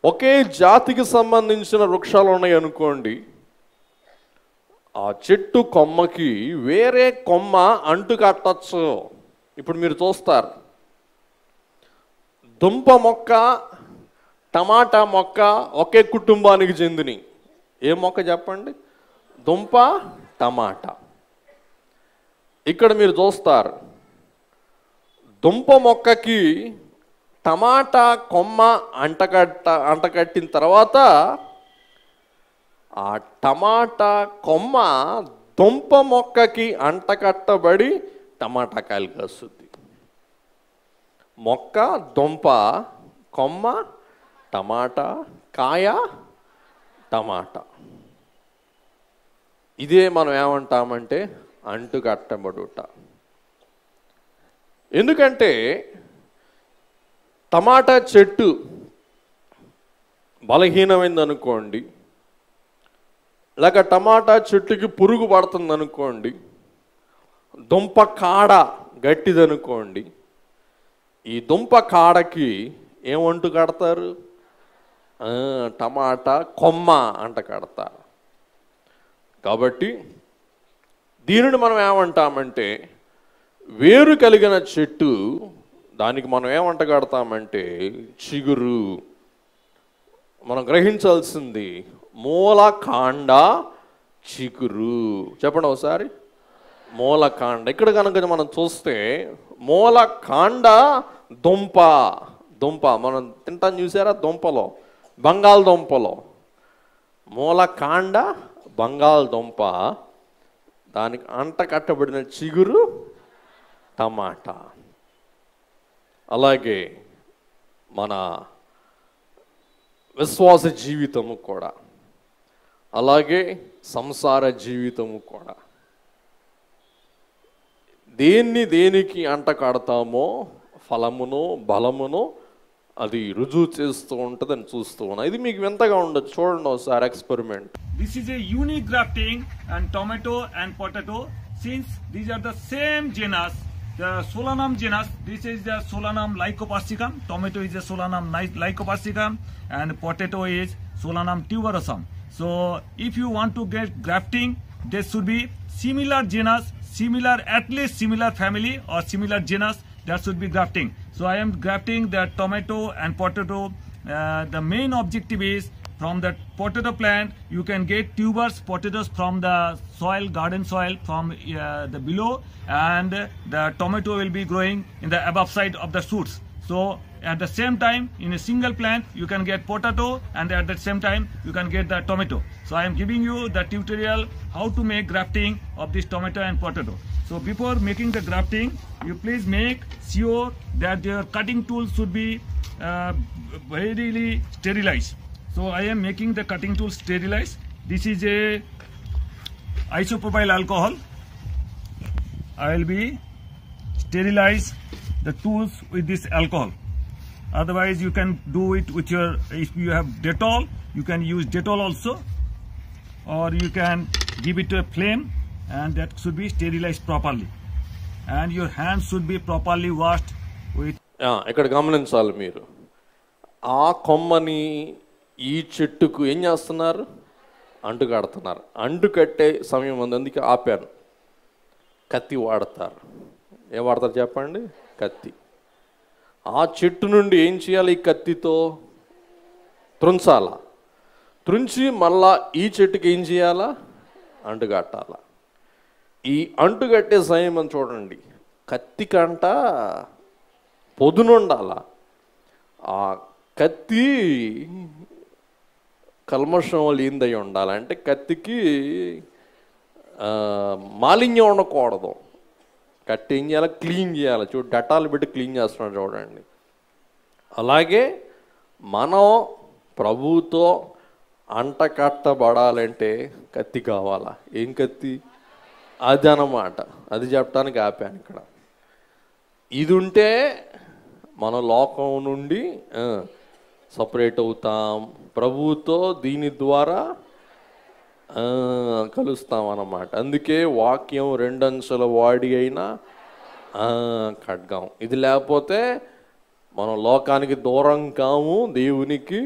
ఒకే జాతికి సంబంధించిన వృక్షాలు ఉన్నాయి అనుకోండి, ఆ చెట్టు కొమ్మకి వేరే కొమ్మ అంటు కట్టచ్చు. ఇప్పుడు మీరు చూస్తారు, దుంప మొక్క, టమాటా మొక్క ఒకే కుటుంబానికి చెందినవి. ఏ మొక్క చెప్పండి? దుంప, టమాటా. ఇక్కడ మీరు చూస్తారు, దుంప మొక్కకి టమాటా కొమ్మ అంటకట్టిన తర్వాత ఆ టమాటా కొమ్మ దుంప మొక్కకి అంటకట్టబడి టమాటా కాయలు కాస్తుంది. మొక్క దుంప, కొమ్మ టమాటా, కాయ టమాటా. ఇదే మనం ఏమంటామంటే అంటుకట్టబడుట. ఎందుకంటే టమాటా చెట్టు బలహీనమైంది అనుకోండి, లేక టమాటా చెట్టుకి పురుగు పడుతుంది అనుకోండి, దుంప కాడ గట్టిదనుకోండి, ఈ దుంప కాడకి ఏమంటు కడతారు? టమాటా కొమ్మ అంట కడతారు. కాబట్టి దీనిని మనం ఏమంటామంటే వేరు కలిగిన చెట్టు, దానికి మనం ఏమంట కడతామంటే చిగురు. మనం గ్రహించాల్సింది మూలకాండ, చిగురు. చెప్పండి ఒకసారి, మూలకాండ. ఇక్కడ కనుక మనం చూస్తే మూలకాండ దుంప మనం తింటాం చూసారా? దుంపలో, బంగాళదుంపలో మూలకాండ బంగాళదుంప, దానికి అంట కట్టబడిన చిగురు టమాటా. అలాగే మన విశ్వాస జీవితము కూడా, అలాగే సంసార జీవితము కూడా దేనికి అంట కడతామో ఫలమును బలమును అది రుజువు చేస్తూ ఉంటుందని చూస్తూ ఉన్నా. ఇది మీకు వింతగా ఉండదు, చూడండి ఒకసారి experiment. This is a unique grafting and tomato and potato, since these are the same genus, the Solanum genus. This is the Solanum lycopersicum. Tomato is the Solanum lycopersicum and potato is Solanum tuberosum. So if you want to get grafting, there should be similar genus, at least similar family or similar genus, that should be grafting. So I am grafting the tomato and potato. The main objective is, from the potato plant you can get tubers, potatoes from the soil, garden soil, from the below, and the tomato will be growing in the above side of the shoots. So at the same time, in a single plant you can get potato, and at the same time you can get the tomato. So I am giving you the tutorial how to make grafting of this tomato and potato. So before making the grafting, you please make sure that your cutting tools should be very sterilized. So I am making the cutting tool sterilized. This is a isopropyl alcohol. I will be sterilize the tools with this alcohol. Otherwise you can do it with your, if you have Dettol, you can use Dettol also, or you can give it a flame, and that should be sterilized properly. And your hands should be properly washed with. ఇక్కడ గమనించాలి మీరు, ఆ కొమ్మని ఈ చెట్టుకు ఏం చేస్తున్నారు? అంటు కడుతున్నారు. అంటు కట్టే సమయం ఉంది, అందుకే ఆపాను. కత్తి వాడతారు. ఏం వాడతారు చెప్పండి? కత్తి. ఆ చెట్టు నుండి ఏం చేయాలి? ఈ కత్తితో త్రుంచాల. త్రుంచి మళ్ళా ఈ చెట్టుకి ఏం చేయాలా? అంటు కట్టాల. ఈ అంటు కట్టే సమయం చూడండి, కత్తి కంట పొదునుండాల. ఆ కత్తి కల్మషం లేనిదై ఉండాలి. అంటే కత్తికి మాలిన్యం ఉండకూడదు. కత్తి ఏం చేయాలి? క్లీన్ చేయాలి. డెటాల్ పెట్టి క్లీన్ చేస్తున్నాడు చూడండి. అలాగే మనం ప్రభువుతో అంట కట్టబడాలంటే కత్తి కావాలా? ఏం కత్తి? అది అన్నమాట. అది చెప్పడానికి ఆపాను ఇక్కడ. ఇది ఉంటే మన లోకం నుండి సపరేట్ అవుతాం, ప్రభువుతో దీని ద్వారా కలుస్తాం అన్నమాట. అందుకే వాక్యం రెండంచుల వాడి అయినా ఖడ్గం. ఇది లేకపోతే మనం లోకానికి దూరం కాము, దేవునికి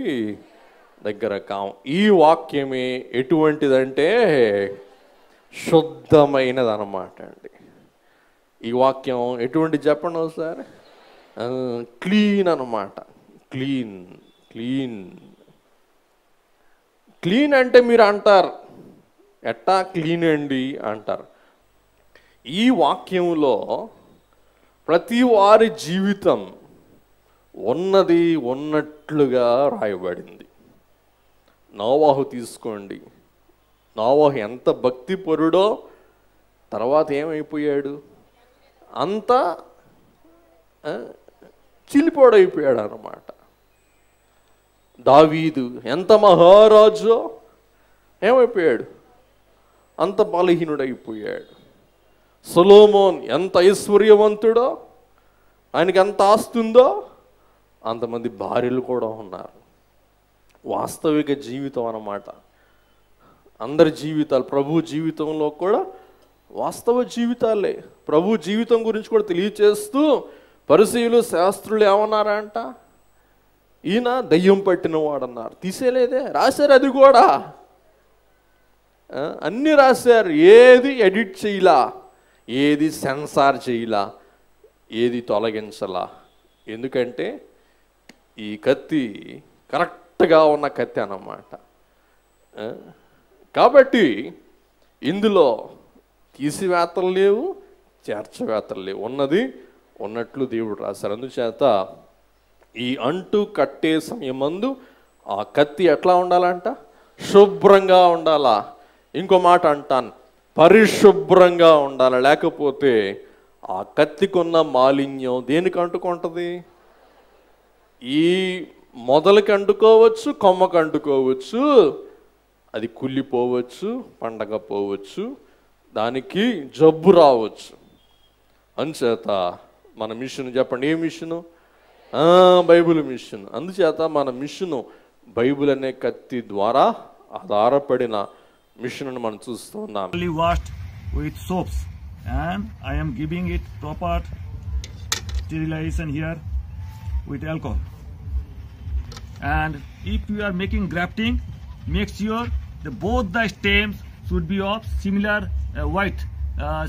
దగ్గర కాము. ఈ వాక్యమే ఎటువంటిదంటే శుద్ధమైనది అన్నమాట అండి. ఈ వాక్యం ఎటువంటి చెప్పండి ఒకసారి? క్లీన్ అన్నమాట. క్లీన్ క్లీన్ క్లీన్ అంటే మీరు అంటారు, ఎట్టా క్లీన్ అండి అంటారు. ఈ వాక్యంలో ప్రతి వారి జీవితం ఉన్నది ఉన్నట్లుగా రాయబడింది. నోవాహు తీసుకోండి. నోవాహు ఎంత భక్తిపరుడో, తర్వాత ఏమైపోయాడు? అంతా చిలిపోడైపోయాడు అన్నమాట. దావీదు ఎంత మహారాజో ఏమైపోయాడు? అంత బలహీనుడైపోయాడు. సొలొమోన్ ఎంత ఐశ్వర్యవంతుడో, ఆయనకి ఎంత ఆస్తుందో అంతమంది భార్యలు కూడా ఉన్నారు. వాస్తవిక జీవితం అన్నమాట. అందరి జీవితాలు ప్రభు జీవితంలో కూడా వాస్తవ జీవితాలే. ప్రభు జీవితం గురించి కూడా తెలియచేస్తూ పరిసయ్యులు శాస్త్రులు ఏమన్నారంట? ఈయన దయ్యం పట్టిన వాడన్నారు. తీసేలేదే, రాశారు. అది కూడా అన్నీ రాశారు. ఏది ఎడిట్ చేయలా, ఏది సెన్సార్ చేయలా, ఏది తొలగించలా. ఎందుకంటే ఈ కత్తి కరెక్ట్గా ఉన్న కత్తి అన్నమాట. కాబట్టి ఇందులో తీసివేతలు లేవు, చేర్చవేతలు లేవు. ఉన్నది ఉన్నట్లు దేవుడు రాశారు. అందుచేత ఈ అంటు కట్టే సమయమందు ఆ కత్తి ఎట్లా ఉండాలంట? శుభ్రంగా ఉండాలా. ఇంకో మాట అంటాను, పరిశుభ్రంగా ఉండాలి. లేకపోతే ఆ కత్తికున్న మాలిన్యం దేనికి అంటుకుంటుంది? ఈ మొదలకి అంటుకోవచ్చు, కొమ్మకు అంటుకోవచ్చు, అది కుళ్ళిపోవచ్చు, పండగపోవచ్చు, దానికి జబ్బు రావచ్చు. అందుచేత మన మిషన్ చెప్పండి, ఏ మిషను? Bible machine. అందుచేత మన మిషను బైబిల్ అనే కత్తి ద్వారా ఆధారపడిన మిషన్ మనం చూస్తున్నాం. Washed with soaps, and I am giving it proper sterilization here with alcohol. And if you are making grafting, make sure both the stems should be of similar width,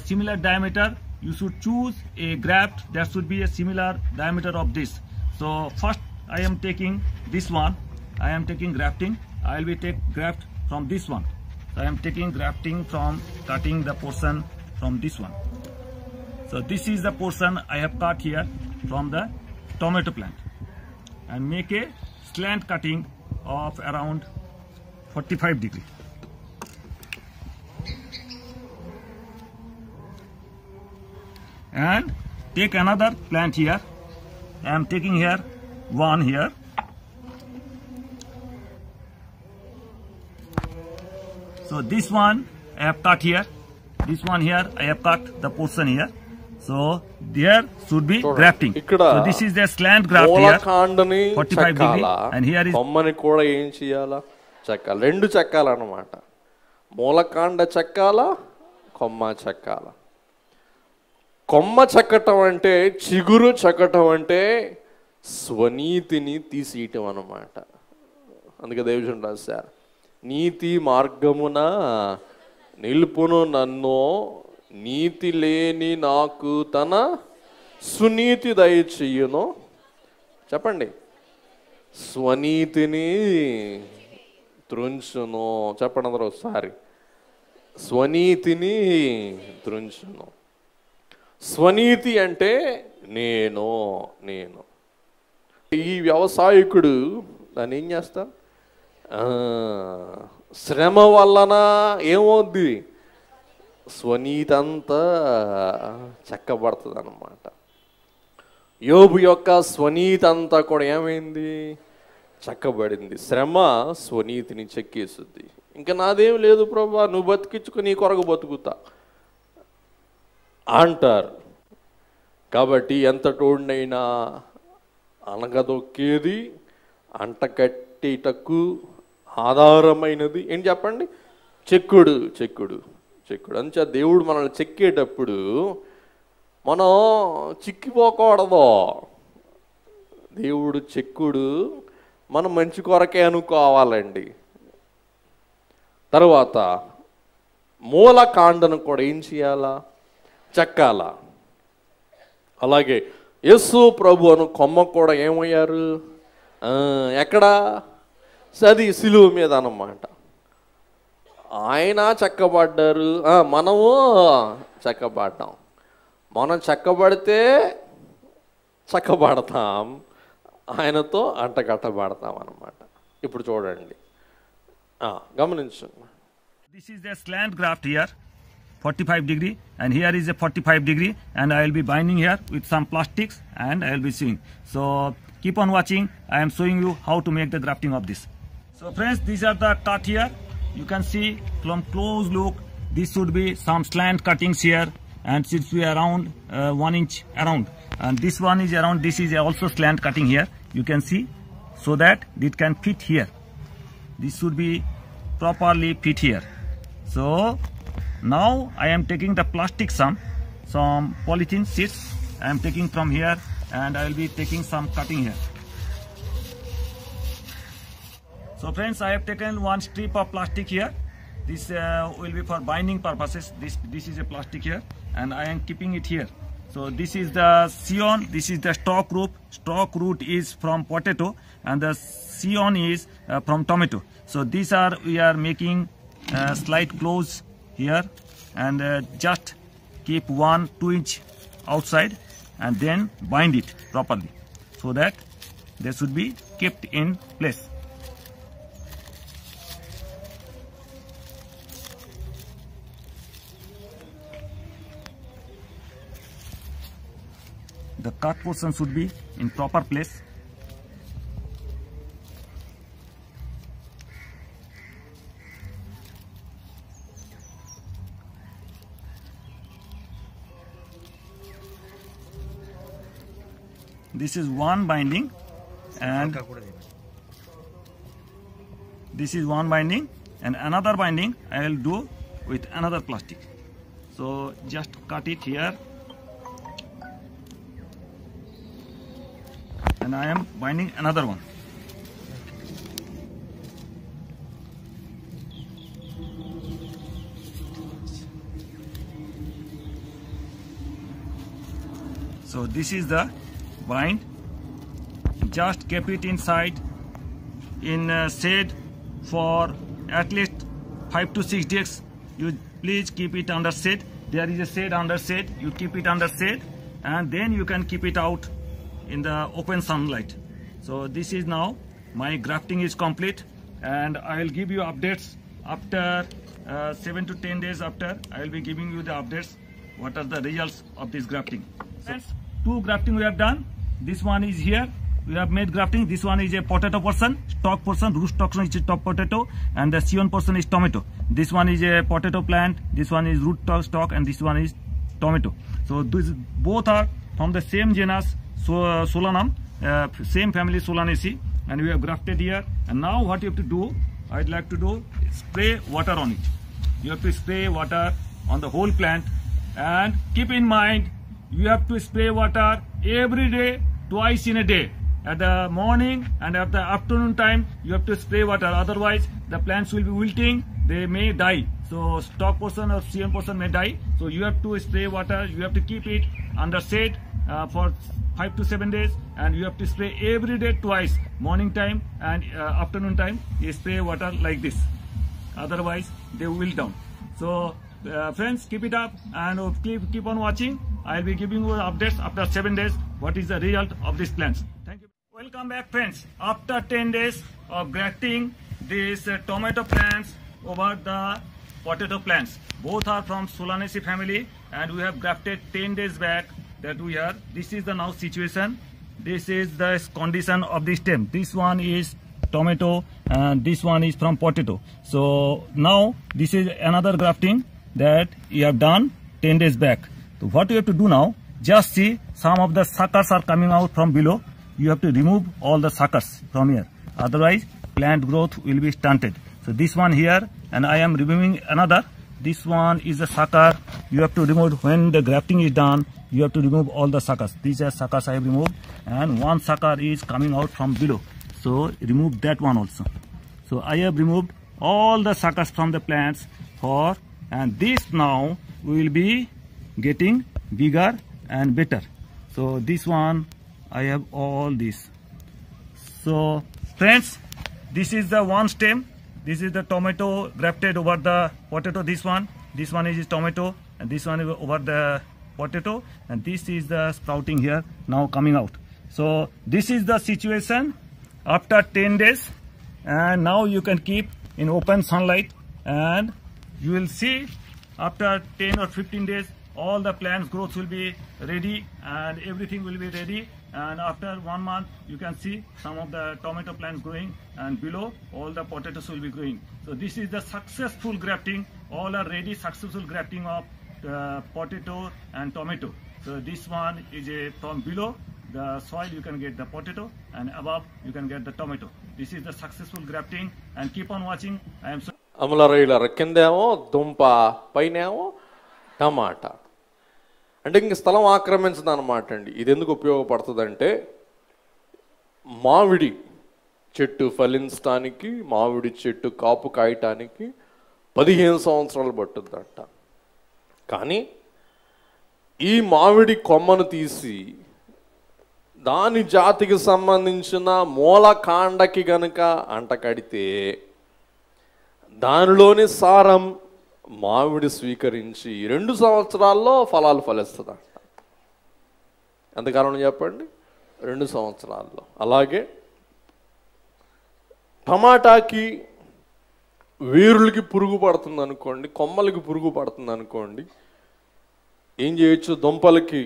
similar diameter. You should choose a graft that should be a similar diameter of this. So first I am taking this one. I am taking grafting. I will be take graft from this one. So I am taking grafting from cutting the portion from this one. So this is the portion I have cut here from the tomato plant, and make a slant cutting of around 45 degree. And take another plant here. I am taking here one here. So this one I have cut here. This one here I have cut the portion here. So there should be grafting. So this is the slant graft here. 45 degree. And here is కొమ్మని కూడా ఏం చేయాలా? చెక్కాలి. రెండు చెక్కాలన్నమాట. మూలకాండ చెక్కాలా, కొమ్మ చెక్కాలా. కొమ్మ చెక్కటం అంటే, చిగురు చెక్కటం అంటే స్వనీతిని తీసేయటం అన్నమాట. అందుకే దేవుడు రాశారు, నీతి మార్గమున నిలుపును నన్ను, నీతి లేని నాకు తన సునీతి దయచేయును. చెప్పండి, స్వనీతిని త్రుంచును. చెప్పండి అందరూ ఒకసారి, స్వనీతిని త్రుంచును. స్వనీతి అంటే నేను. ఈ వ్యవసాయకుడు దాన్ని ఏం చేస్తా, శ్రమ వలన ఏమవుద్ది, స్వనీతి అంతా చెక్కబడుతుంది అన్నమాట. యోబు యొక్క స్వనీతి అంతా కూడా ఏమైంది, చెక్కబడింది. శ్రమ స్వనీతిని చెక్కేస్తుంది. ఇంకా నాదేం లేదు ప్రభా, నువ్వు బతికించుకో, నీ కొరకు బతుకుతా అంటారు. కాబట్టి ఎంత తోడినైనా అనగదొక్కేది, అంటకట్టేటకు ఆధారమైనది ఏం చెప్పండి, చెక్కుడు. అంతే దేవుడు మనల్ని చెక్కేటప్పుడు మనం చిక్కిపోకూడదు. దేవుడు చెక్కుడు మనం మంచి కొరకే అనుకోవాలండి. తర్వాత మూలకాండను కూడా ఏం చేయాలా, చెక్కాలా. అలాగే యేసు ప్రభు అను కొమ్మ కూడా ఏమయ్యారు, ఎక్కడ, సది సిలువ మీద అన్నమాట. ఆయన చెక్కబడ్డారు, మనము చెక్కబడ్డాం. మనం చెక్కబడితే చెక్కబడతాం, ఆయనతో అంటగట్టబడతాం అన్నమాట. ఇప్పుడు చూడండి, గమనించండి. This is the slant graft here, 45 degree, and here is a 45 degree, and I will be binding here with some plastics, and I will be seeing. So keep on watching. I am showing you how to make the grafting of this. So friends, these are the cut here. You can see from close look, this should be some slant cuttings here, and it should be around 1 inch around, and this one is around, this is also slant cutting here. You can see, so that it can fit here. This should be properly fit here. So now I am taking the plastic some polythene sheets. I am taking from here, and I will be taking some cutting here. So friends, I have taken one strip of plastic here. This will be for binding purposes. This is a plastic here, and I am keeping it here. So this is the scion, this is the stalk root. Stalk root is from potato, and the scion is from tomato. So these are, we are making slight close here, and just keep 1-2 inch outside, and then bind it properly, so that they should be kept in place. The cut portion should be in proper place. This is one binding, and this is one binding, and another binding I will do with another plastic. So just cut it here, and I am binding another one. So this is the bind. Just keep it inside in shade for at least 5 to 6 days. You please keep it under shade. There is a shade under shade. You keep it under shade, and then you can keep it out in the open sunlight. So this is now my grafting is complete, and I will give you updates after 7 to 10 days after. I will be giving you the updates. What are the results of this grafting? Friends, 2 grafting we have done. This one is here. We have made grafting. This one is a potato portion, stalk portion, root stalk is top potato, and the scion portion is tomato. This one is a potato plant, this one is root stalk, and this one is tomato. So this, both are from the same genus Solanum, same family Solanaceae, and we have grafted here. And now what you have to do, I'd like to do, spray water on it. You have to spray water on the whole plant, and keep in mind, you have to spray water every day, twice in a day. At the morning and at the afternoon time, you have to spray water. Otherwise, the plants will be wilting. They may die. So stalk portion or scion portion may die. So you have to spray water. You have to keep it under shade for 5 to 7 days, and you have to spray every day twice, morning time and afternoon time. You spray water like this. Otherwise, they will wilt down. So friends, keep it up and keep on watching. I'll be giving you updates after 7 days. What is the result of these plants? Thank you. Welcome back, friends. After 10 days of grafting these tomato plants over the potato plants, both are from Solanaceae family, and we have grafted 10 days back that we are. This is the now situation. This is the condition of the stem. This one is tomato and this one is from potato. So now this is another grafting that we have done 10 days back. So what you have to do now, just see some of the suckers are coming out from below. You have to remove all the suckers from here. Otherwise, plant growth will be stunted. So this one here, and I am removing another. This one is a sucker. You have to remove when the grafting is done. You have to remove all the suckers. These are suckers I have removed, and one sucker is coming out from below. So remove that one also. So I have removed all the suckers from the plants and this now will be getting bigger and better. So this one I have all this. So friends, this is the one stem. This is the tomato grafted over the potato. This one is tomato, and this one is over the potato, and this is the sprouting here now coming out. So this is the situation after 10 days, and now you can keep in open sunlight, and you will see after 10 or 15 days all the plants growth will be ready and everything will be ready. And after 1 month you can see some of the tomato plants growing, and below all the potatoes will be growing. So this is the successful grafting. All are ready, successful grafting of potato and tomato. So this one is from below the soil you can get the potato, and above you can get the tomato. This is the successful grafting, and keep on watching. I am so అమలరైల కిందేమో దుంప, పైనేమో టమాటా. అంటే ఇంక స్థలం ఆక్రమించదు అనమాట అండి. ఇది ఎందుకు ఉపయోగపడుతుందంటే, మామిడి చెట్టు ఫలించడానికి, మామిడి చెట్టు కాపు కాయటానికి 15 సంవత్సరాలు పట్టుద్దంట. కానీ ఈ మామిడి కొమ్మను తీసి దాని జాతికి సంబంధించిన మూలకాండకి గనుక అంటకడితే దానిలోని సారం మామిడి స్వీకరించి 2 సంవత్సరాల్లో ఫలాలు ఫలిస్తుందంట. ఎంతకాలం చెప్పండి? 2 సంవత్సరాల్లో. అలాగే టమాటాకి వేరులకి పురుగు పడుతుంది అనుకోండి, కొమ్మలకి పురుగు పడుతుంది అనుకోండి, ఏం చేయొచ్చు? దుంపలకి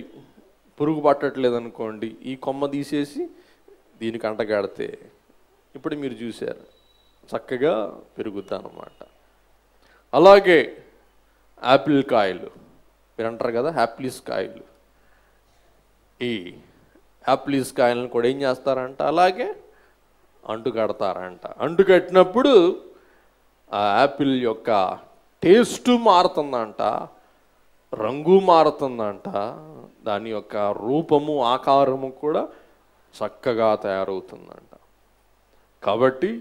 పురుగు పట్టట్లేదు అనుకోండి, ఈ కొమ్మ తీసేసి దీనికి అంటగాడితే ఇప్పుడు మీరు చూశారు చక్కగా పెరుగుద్ది అన్నమాట. అలాగే యాపిల్ కాయలు, మీరు అంటారు కదా యాపిల్స్ కాయలు, ఈ యాపిల్స్ కాయలను కూడా ఏం చేస్తారంట? అలాగే అంటు కడతారంట. అంటు కట్టినప్పుడు ఆ యాపిల్ యొక్క టేస్టు మారుతుందంట, రంగు మారుతుందంట, దాని యొక్క రూపము ఆకారము కూడా చక్కగా తయారవుతుందంట. కాబట్టి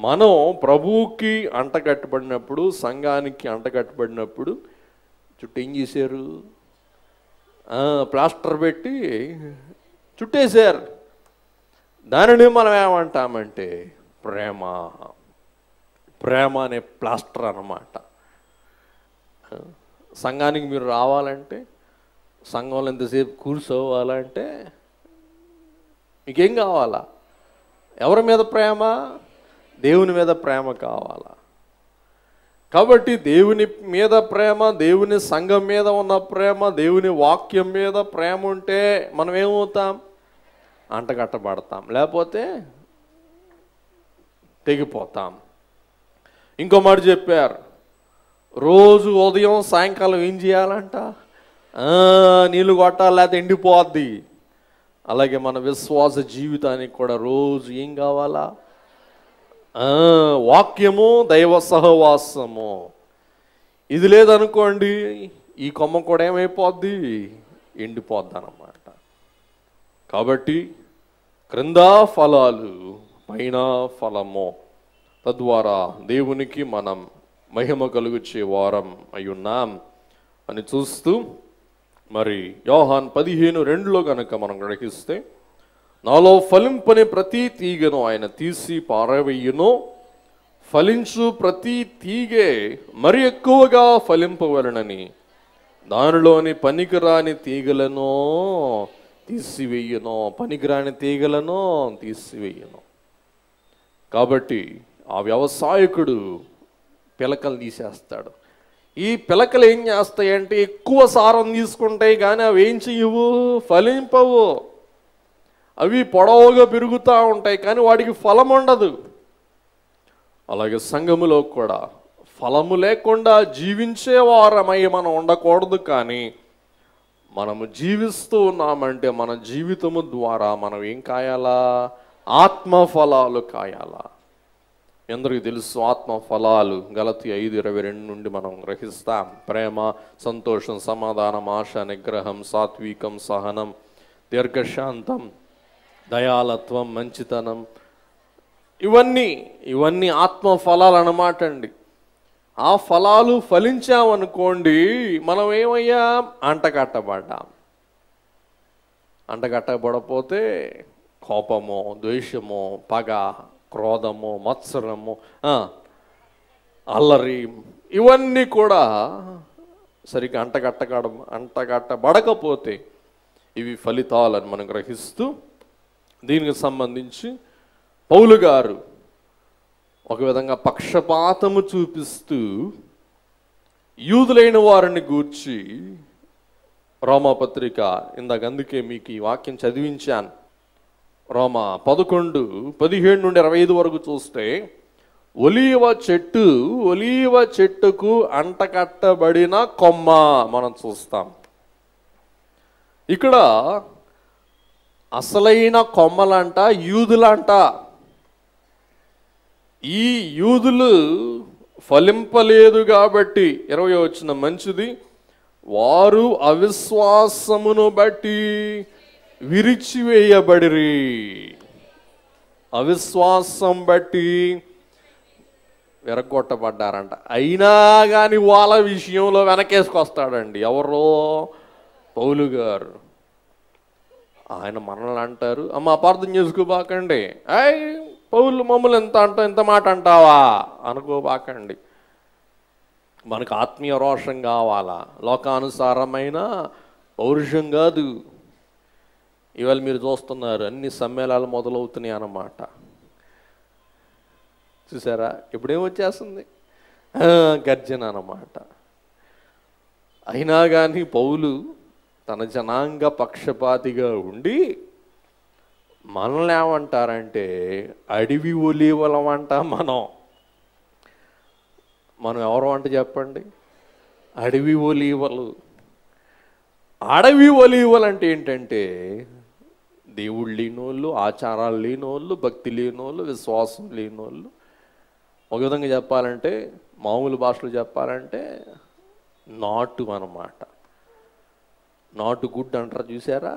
మనం ప్రభువుకి అంటగట్టబడినప్పుడు, సంఘానికి అంటగట్టబడినప్పుడు చుట్టూ ఏం చేశారు? ప్లాస్టర్ పెట్టి చుట్టేశారు. దానిని మనం ఏమంటామంటే ప్రేమ. ప్రేమ అనే ప్లాస్టర్ అన్నమాట. సంఘానికి మీరు రావాలంటే, సంఘంలో ఎంతసేపు కూర్చోవాలంటే మీకేం కావాలా? ఎవరి మీద ప్రేమ? దేవుని మీద ప్రేమ కావాలా? కాబట్టి దేవుని మీద ప్రేమ, దేవుని సంఘం మీద ఉన్న ప్రేమ, దేవుని వాక్యం మీద ప్రేమ ఉంటే మనం ఏమవుతాం? అంటగట్టబడతాం, లేకపోతే తెగిపోతాం. ఇంకో మాట చెప్పారు, రోజు ఉదయం సాయంకాలం ఏం చేయాలంట? నీళ్ళు కొట్టాలి, లేకపోతే ఎండిపోద్ది. అలాగే మన విశ్వాస జీవితానికి కూడా రోజు ఏం కావాలా? వాక్యము, దైవ సహవాసము. ఇది లేదనుకోండి, ఈ కొమ్మ కూడా ఏమైపోద్ది? ఎండిపోద్ది అన్నమాట. కాబట్టి క్రింద ఫలాలు, పైన ఫలము, తద్వారా దేవునికి మనం మహిమ కలుగుచే వారం అయ్యున్నాం అని చూస్తూ, మరి యోహాన్ 15:2 కనుక మనం గ్రహిస్తే, నాలో ఫలింపని ప్రతి తీగను ఆయన తీసి పారవేయును, ఫలించు ప్రతి తీగే మరి ఎక్కువగా ఫలింపవలనని దానిలోని పనికిరాని తీగలను తీసివేయును. పనికిరాని తీగలను తీసివేయును. కాబట్టి ఆ వ్యవసాయకుడు పిలకలు తీసేస్తాడు. ఈ పిలకలు ఏం చేస్తాయంటే ఎక్కువ సారం తీసుకుంటాయి, కానీ అవి ఏం చెయ్యవు? ఫలింపవు. అవి పొడవుగా పెరుగుతూ ఉంటాయి, కానీ వాడికి ఫలం ఉండదు. అలాగే సంఘములో కూడా ఫలము లేకుండా జీవించే వారమై మనం ఉండకూడదు. కానీ మనము జీవిస్తూ ఉన్నామంటే మన జీవితము ద్వారా మనం ఏం కాయాలా? ఆత్మ ఫలాలు కాయాలా. ఎందరికీ తెలుసు ఆత్మ ఫలాలు గలతీ 5:22 నుండి మనం గ్రహిస్తాం. ప్రేమ, సంతోషం, సమాధానం, ఆశ, నిగ్రహం, సాత్వికం, సహనం, దీర్ఘశాంతం, దయాలత్వం, మంచితనం, ఇవన్నీ ఆత్మ ఫలాలు అన్నమాట అండి. ఆ ఫలాలు ఫలించామనుకోండి, మనం ఏమయ్యాం? అంటగట్టబడ్డాం. అంటగట్టబడపోతే కోపము, ద్వేషము, పగ, క్రోధము, మత్సరము, అల్లరి, ఇవన్నీ కూడా సరిగ్గా అంటగట్టబడకపోతే ఇవి ఫలితాలని మనం గ్రహిస్తూ, దీనికి సంబంధించి పౌలు గారు ఒక విధంగా పక్షపాతము చూపిస్తూ యూదులైన వారిని గూర్చి రోమాపత్రిక, ఇందాక అందుకే మీకు ఈ వాక్యం చదివించాను, రోమా 11:17 నుండి 25 వరకు చూస్తే, ఒలీవ చెట్టుకు అంటకట్టబడిన కొమ్మ మనం చూస్తాం. ఇక్కడ అసలైన కొమ్మలంట యూదులంట. ఈ యూదులు ఫలింపలేదు కాబట్టి 20వ వచనం మంచిది, వారు అవిశ్వాసమును బట్టి విరిచివేయబడిరి. అవిశ్వాసం బట్టి విరగొట్టబడ్డారంట. అయినా కానీ వాళ్ళ విషయంలో వెనకేసుకొస్తాడండి. ఎవరో? పౌలు గారు. ఆయన మనల్ని అంటారు, అమ్మ అపార్థం చేసుకోబాకండి, పౌలు మమ్మల్ని ఇంత మాట అంటావా అనుకోబాకండి. మనకు ఆత్మీయ రోషం కావాలా, లోకానుసారమైన పౌరుషం కాదు. ఇవాళ మీరు చూస్తున్నారు అన్ని సమ్మేళనాలు మొదలవుతున్నాయి అన్నమాట. చూసారా? ఇప్పుడేమొచ్చేస్తుంది? గర్జన అన్నమాట. అయినా కానీ పౌలు తన జనాంగ పక్షపాతిగా ఉండి మనల్ని ఏమంటారంటే అడవి ఒలీవలం అంట. మనం ఎవరు అంట చెప్పండి? అడవి ఒలీవలు. అడవి ఒలీవలు అంటే ఏంటంటే దేవుళ్ళు లేనోళ్ళు, ఆచారాలు లేనోళ్ళు, భక్తి లేనోళ్ళు, విశ్వాసం లేనోళ్ళు. ఒక విధంగా చెప్పాలంటే, మామూలు భాషలో చెప్పాలంటే నాటు అన్నమాట. నాటు గుడ్డు అంటారు చూసారా?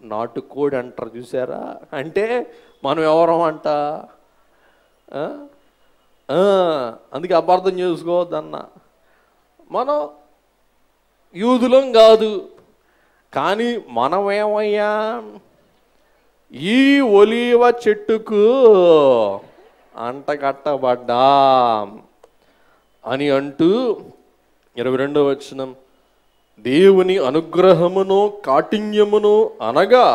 నాటు కోడి అంటారు చూసారా? అంటే మనం ఎవరం అంట? అందుకే అపార్థం చేసుకోవద్దన్న. మనం యూదులం కాదు, కానీ మనమేమయ్యా ఈ ఒలీవ చెట్టుకు అంటగట్టబడ్డాం అని అంటూ 22వ వచనం, దేవుని అనుగ్రహమును కాఠిన్యమును అనగా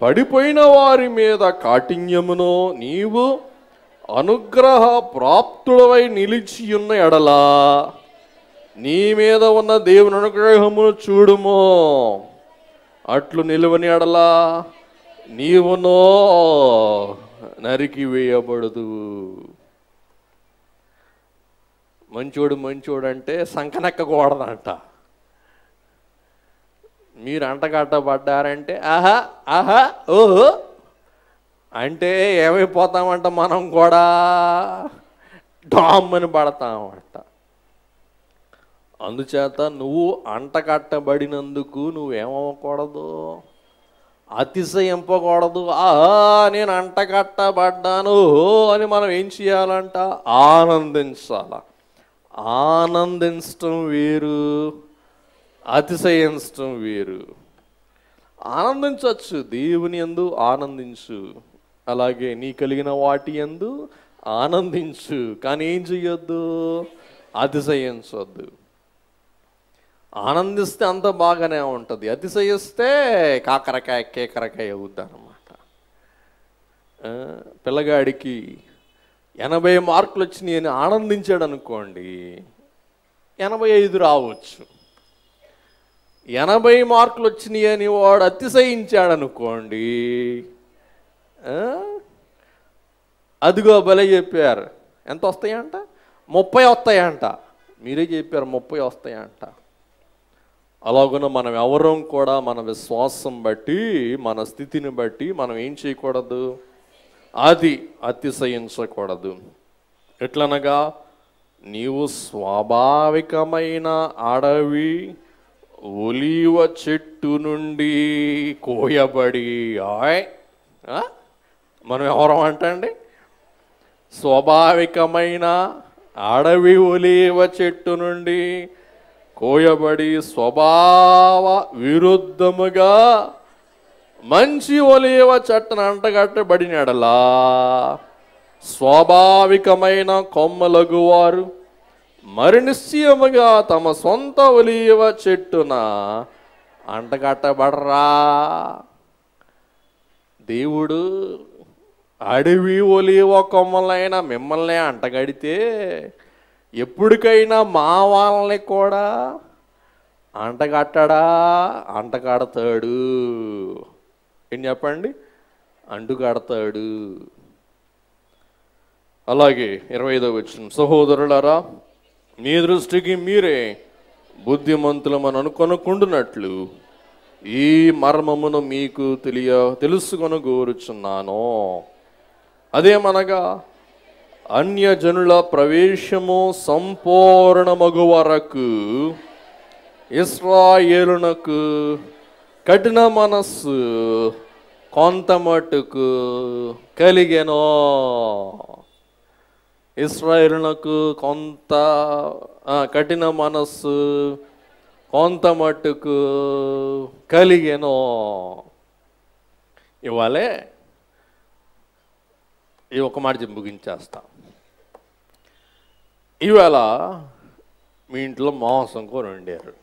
పడిపోయిన వారి మీద కాఠిన్యమును నీవు అనుగ్రహ ప్రాప్తుడవై నిలిచి ఉన్న ఎడలా నీ మీద ఉన్న దేవుని అనుగ్రహమును చూడుమో, అట్లు నిలువని ఎడలా నీవునో నరికి వేయబడదు. మంచోడు అంటే సంకనెక్కకూడదంట. మీరు అంటగట్టబడ్డారంటే ఆహా ఆహా ఓహో అంటే ఏమైపోతామంట, మనం కూడా డామ్మని పడతామంట. అందుచేత నువ్వు అంటగట్టబడినందుకు నువ్వేమవ్వకూడదు, అతిశయింపకూడదు. ఆహా నేను అంటగట్టబడ్డాను అని మనం ఏం చేయాలంట, ఆనందించాల. ఆనందించటం వేరు, అతిశయించటం వేరు. ఆనందించవచ్చు, దేవుని యందు ఆనందించు, అలాగే నీ కలిగిన వాటి యందు ఆనందించు. కానీ ఏం చెయ్యొద్దు, అతిశయించొద్దు. ఆనందిస్తే అంత బాగానే ఉంటుంది, అతిశయిస్తే కాకరకాయ కేకరకాయ అవుద్ది అన్నమాట. పిల్లగాడికి 80 మార్కులు వచ్చినాయి అని ఆనందించాడు అనుకోండి, 85 రావచ్చు. 80 మార్కులు వచ్చినాయి అని వాడు అతిశయించాడు అనుకోండి, అదిగో భలే చెప్పారు, ఎంత వస్తాయంట, 30 వస్తాయంట. మీరే చెప్పారు 30 వస్తాయంట. అలాగున మనం ఎవరం కూడా మన విశ్వాసం బట్టి, మన స్థితిని బట్టి మనం ఏం చేయకూడదు, అది అతిశయించకూడదు. ఎట్లనగా నీవు స్వాభావికమైన అడవి ఒలీవ చెట్టు నుండి కోయబడి, మనం ఎవరం అంటండి, స్వాభావికమైన అడవి ఒలీవ చెట్టు నుండి కోయబడి స్వభావ విరుద్ధముగా మంచి ఒలీవ చెట్టును అంటగట్టబడినడలా స్వాభావికమైన కొమ్మలగు వారు మరి నిశ్చయముగా తమ సొంత ఒలీవ చెట్టున అంటగట్టబడరా. దేవుడు అడవి ఒలీవ కొమ్మలైన మిమ్మల్ని అంటగడితే ఎప్పటికైనా మా వాళ్ళని కూడా అంటగట్టడా, అంటగడతాడు. ఏం చెప్పండి, అంటుకడతాడు. అలాగే 25వ వచనం, సహోదరులారా మీ దృష్టికి మీరే బుద్ధిమంతులమని అనుకొనుకుంటున్నట్లు ఈ మర్మమును మీకు తెలుసుకొనగోరుచున్నాను. అదేమనగా అన్యజనుల ప్రవేశము సంపూర్ణమగు వరకు ఇశ్రాయేలునకు కఠిన మనస్సు కొంత మట్టుకు కలిగెను. ఇశ్రాయేలునకు కొంత కఠిన మనస్సు కొంత మట్టుకు కలిగెను. ఇవాళే ఈ ఒక మాట చెప్పి ముగించేస్తా. ఇవాళ మీ ఇంట్లో మాంసం కూర వండారు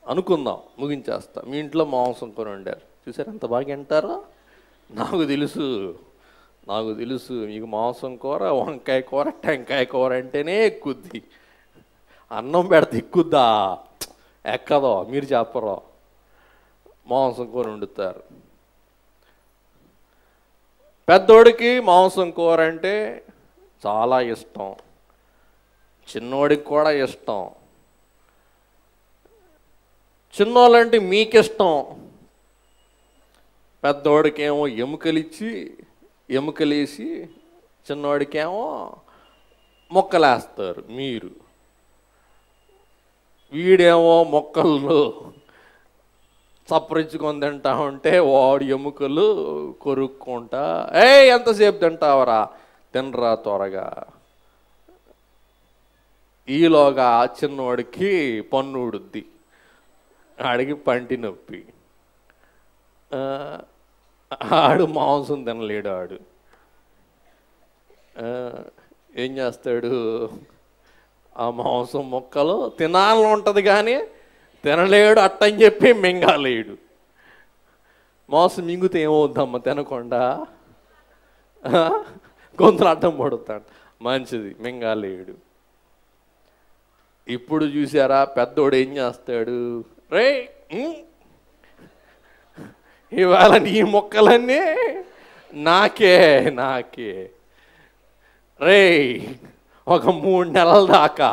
అనుకుందాం, ముగించేస్తా. మీ ఇంట్లో మాంసం కూర వండారు, చూసారు ఎంత బాగా అంటారో. నాకు తెలుసు మీకు మాంసం కూర, వంకాయ కూర, టెంకాయ కూర అంటేనే ఎక్కుద్ది. అన్నం పెడితే ఎక్కుద్దా, ఎక్కదో, మీరు చెప్పరో. మాంసం కూర వండుతారు. పెద్దోడికి మాంసం కూర అంటే చాలా ఇష్టం, చిన్నోడికి కూడా ఇష్టం. చిన్నోళ్ళంటే మీకు ఇష్టం, పెద్దోడికేమో ఎముకలేసి చిన్నోడికేమో మొక్కలేస్తారు మీరు. వీడేమో మొక్కలను చప్పరించుకొని తింటా ఉంటే వాడు ఎముకలు కొరుక్కుంటా, ఎంతసేపు తింటావరా, తినరా త్వరగా. ఈలోగా చిన్నవాడికి పన్ను ఉడుద్ది. ఆడికి పంటి నొప్పి, ఆడు మాంసం తినలేడు. ఆడు ఏం చేస్తాడు? ఆ మాంసం ముక్కలు తినాలని ఉంటుంది కానీ తినలేడు, అట్టని చెప్పి మింగాలేడు. మాంసం మింగితే ఏమవుద్దమ్మ? తినకుండా గొంతులు అడ్డం పడుతాడు. మంచిది, మింగాలేడు. ఇప్పుడు చూసారా పెద్దోడు ఏం చేస్తాడు? రే ఇవాళ నీ మొక్కలన్నీ నాకే నాకే. రే ఒక 3 నెలల దాకా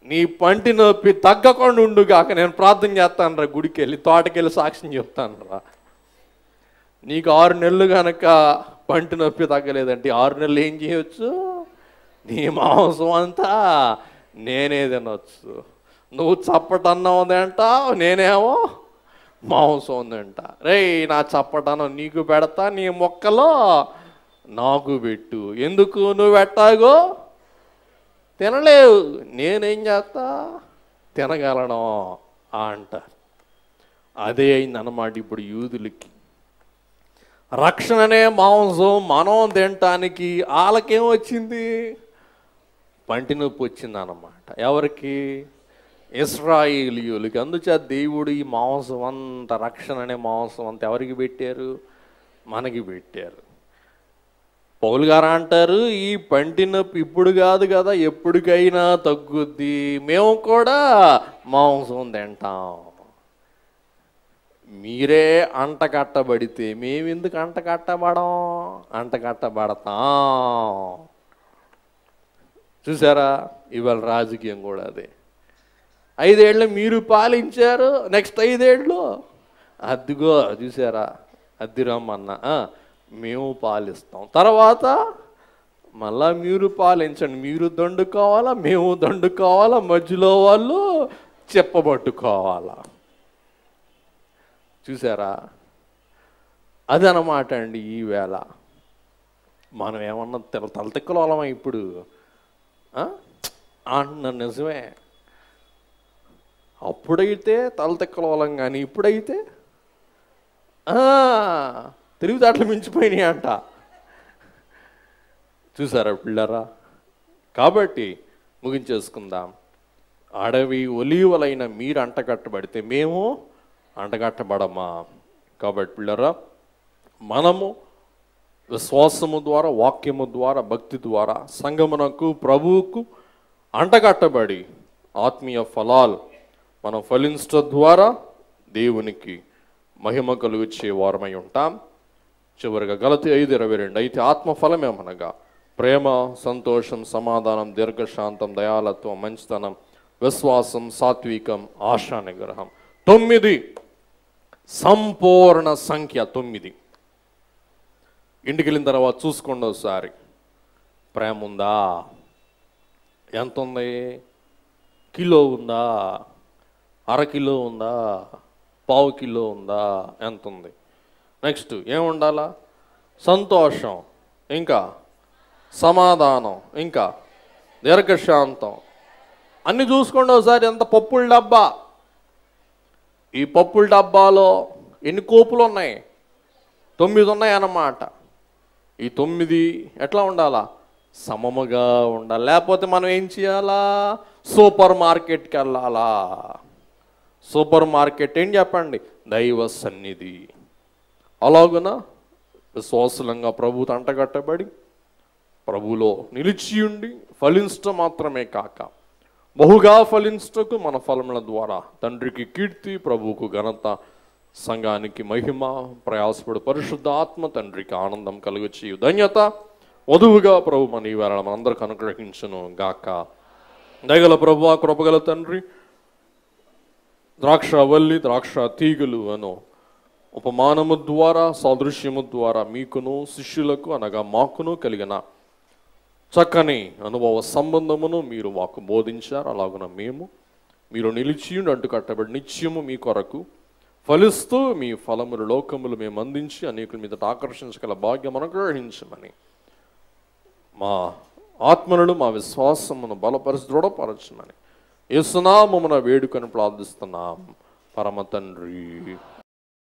నీ పంటి నొప్పి తగ్గకుండా ఉండుగాక నేను ప్రార్థన చేస్తాను రా, గుడికి వెళ్ళి తోటకెళ్ళి సాక్ష్యం చెప్తాను రా. నీకు 6 నెలలు కనుక పంటి నొప్పి తగ్గలేదంటే 6 నెలలు ఏం చేయొచ్చు? నీ మాంసం అంతా నేనే తినొచ్చు. నువ్వు చప్పటన్నం తింటావు, నేనేమో మాంసం తింటా. రే నా చప్పటన్నం నీకు పెడతా, నీ మొక్కలో నాకు పెట్టు. ఎందుకు? నువ్వు పెట్టాగో తినలేవు, నేనేం చేస్తా? తినగలను అంటారు. అదే అయిందన్నమాట ఇప్పుడు యూదులకి. రక్షణనే మాంసం మనం తినటానికి వాళ్ళకేం వచ్చింది? పంటి నొప్పి వచ్చింది అన్నమాట. ఎవరికి? ఇశ్రాయేలీయులకి. అందుచేత దేవుడు ఈ మాంసం అంత, రక్షణ అనే మాంసం అంత ఎవరికి పెట్టారు? మనకి పెట్టారు. పౌలు గారు అంటారు, ఈ పంటి నొప్పి ఇప్పుడు కాదు కదా, ఎప్పటికైనా తగ్గుద్ది, మేము కూడా మాంసం తింటాం. మీరే అంటకట్టబడితే మేమెందుకు అంటకట్టబడం? అంటకట్టబడతాం. చూసారా? ఇవాళ రాజకీయం కూడా అదే. 5 ఏళ్ళు మీరు పాలించారు, నెక్స్ట్ 5 ఏళ్ళు అద్దిగో చూసారా, అద్దిరమ్మన్నా మేము పాలిస్తాం. తర్వాత మళ్ళా మీరు పాలించండి, మీరు దండుకోవాలా, మేము దండుకోవాలా, మధ్యలో వాళ్ళు చెప్పబట్టుకోవాలా. చూసారా? అదనమాట అండి. ఈవేళ మనం ఏమన్నా తలతిక్కలోలమా ఇప్పుడు? అన్న నిజమే. అప్పుడైతే తలతిక్కలోలం, కానీ ఇప్పుడైతే తెలివితేటలు మించిపోయినాయి అంట. చూసారా పిల్లరా? కాబట్టి ముగించేసుకుందాం. అడవి ఒలీవలైన మీరు అంటగట్టబడితే మేము అంటగట్టబడమా? కాబట్టి పిల్లరా, మనము విశ్వాసము ద్వారా, వాక్యము ద్వారా, భక్తి ద్వారా సంగమునకు, ప్రభువుకు అంటగట్టబడి ఆత్మీయ ఫలాలు మనం ఫలించడం ద్వారా దేవునికి మహిమ కలుగుచ్చే వారమై ఉంటాం. చివరిగా గలతీ 5:22, అయితే ఆత్మఫలమేమనగా ప్రేమ, సంతోషం, సమాధానం, దీర్ఘశాంతం, దయాలత్వం, మంచితనం, విశ్వాసం, సాత్వికం, ఆశా నిగ్రహం. 9 సంపూర్ణ సంఖ్య. 9. ఇంటికి వెళ్ళిన తర్వాత చూసుకోండి ఒకసారి. ప్రేమ ఉందా? ఎంత ఉంది? కిలో ఉందా? అరకిలో ఉందా? పావు కిలో ఉందా? ఎంత ఉంది? నెక్స్ట్ ఏముండాలా? సంతోషం, ఇంకా సమాధానం, ఇంకా దీర్ఘశాంతం. అన్నీ చూసుకోండి ఒకసారి. ఎంత పప్పుల డబ్బా. ఈ పప్పుల డబ్బాలో ఎన్ని కోపులు ఉన్నాయి? 9 ఉన్నాయి అన్నమాట. ఈ 9 ఎట్లా ఉండాలా? సమముగా ఉండాలి. లేకపోతే మనం ఏం చేయాలా? సూపర్ మార్కెట్కి వెళ్ళాలా. సూపర్ మార్కెట్ ఏం చెప్పండి? దైవ సన్నిధి. అలాగున విశ్వాసులంగా ప్రభువుతో అంటగట్టబడి ప్రభువులో నిలిచి ఉండి ఫలించటం మాత్రమే కాక బహుగా ఫలించటకు మన ఫలముల ద్వారా తండ్రికి కీర్తి, ప్రభువుకు ఘనత, సంఘానికి మహిమ, ప్రయాసపడు పరిశుద్ధ ఆత్మ తండ్రికి ఆనందం కలుగొచ్చి ధన్యత వధువుగా ప్రభు మన ఈ వేళ మనందరికి అనుగ్రహించును గాక. దయగల ప్రభువా, కృపగల తండ్రి, ద్రాక్షవల్లి, ద్రాక్ష తీగలు అను ఉపమానము ద్వారా, సాదృశ్యము ద్వారా మీకును శిష్యులకు అనగా మాకును కలిగిన చక్కని అనుభవ సంబంధమును మీరు మాకు బోధించారు. అలాగున మీరు నిలిచి అంటు కట్టబడి నిత్యము మీ కొరకు ఫలిస్తూ మీ ఫలములు లోకములు మేము అందించి అనేకుల మీద ఆకర్షించగల భాగ్యం అనుగ్రహించమని మా ఆత్మలను, మా విశ్వాసమును బలపరిచి దృఢపరచమని యేసు నామమున వేడుకొని ప్రార్థిస్తున్నాం. పరమ తండ్రి.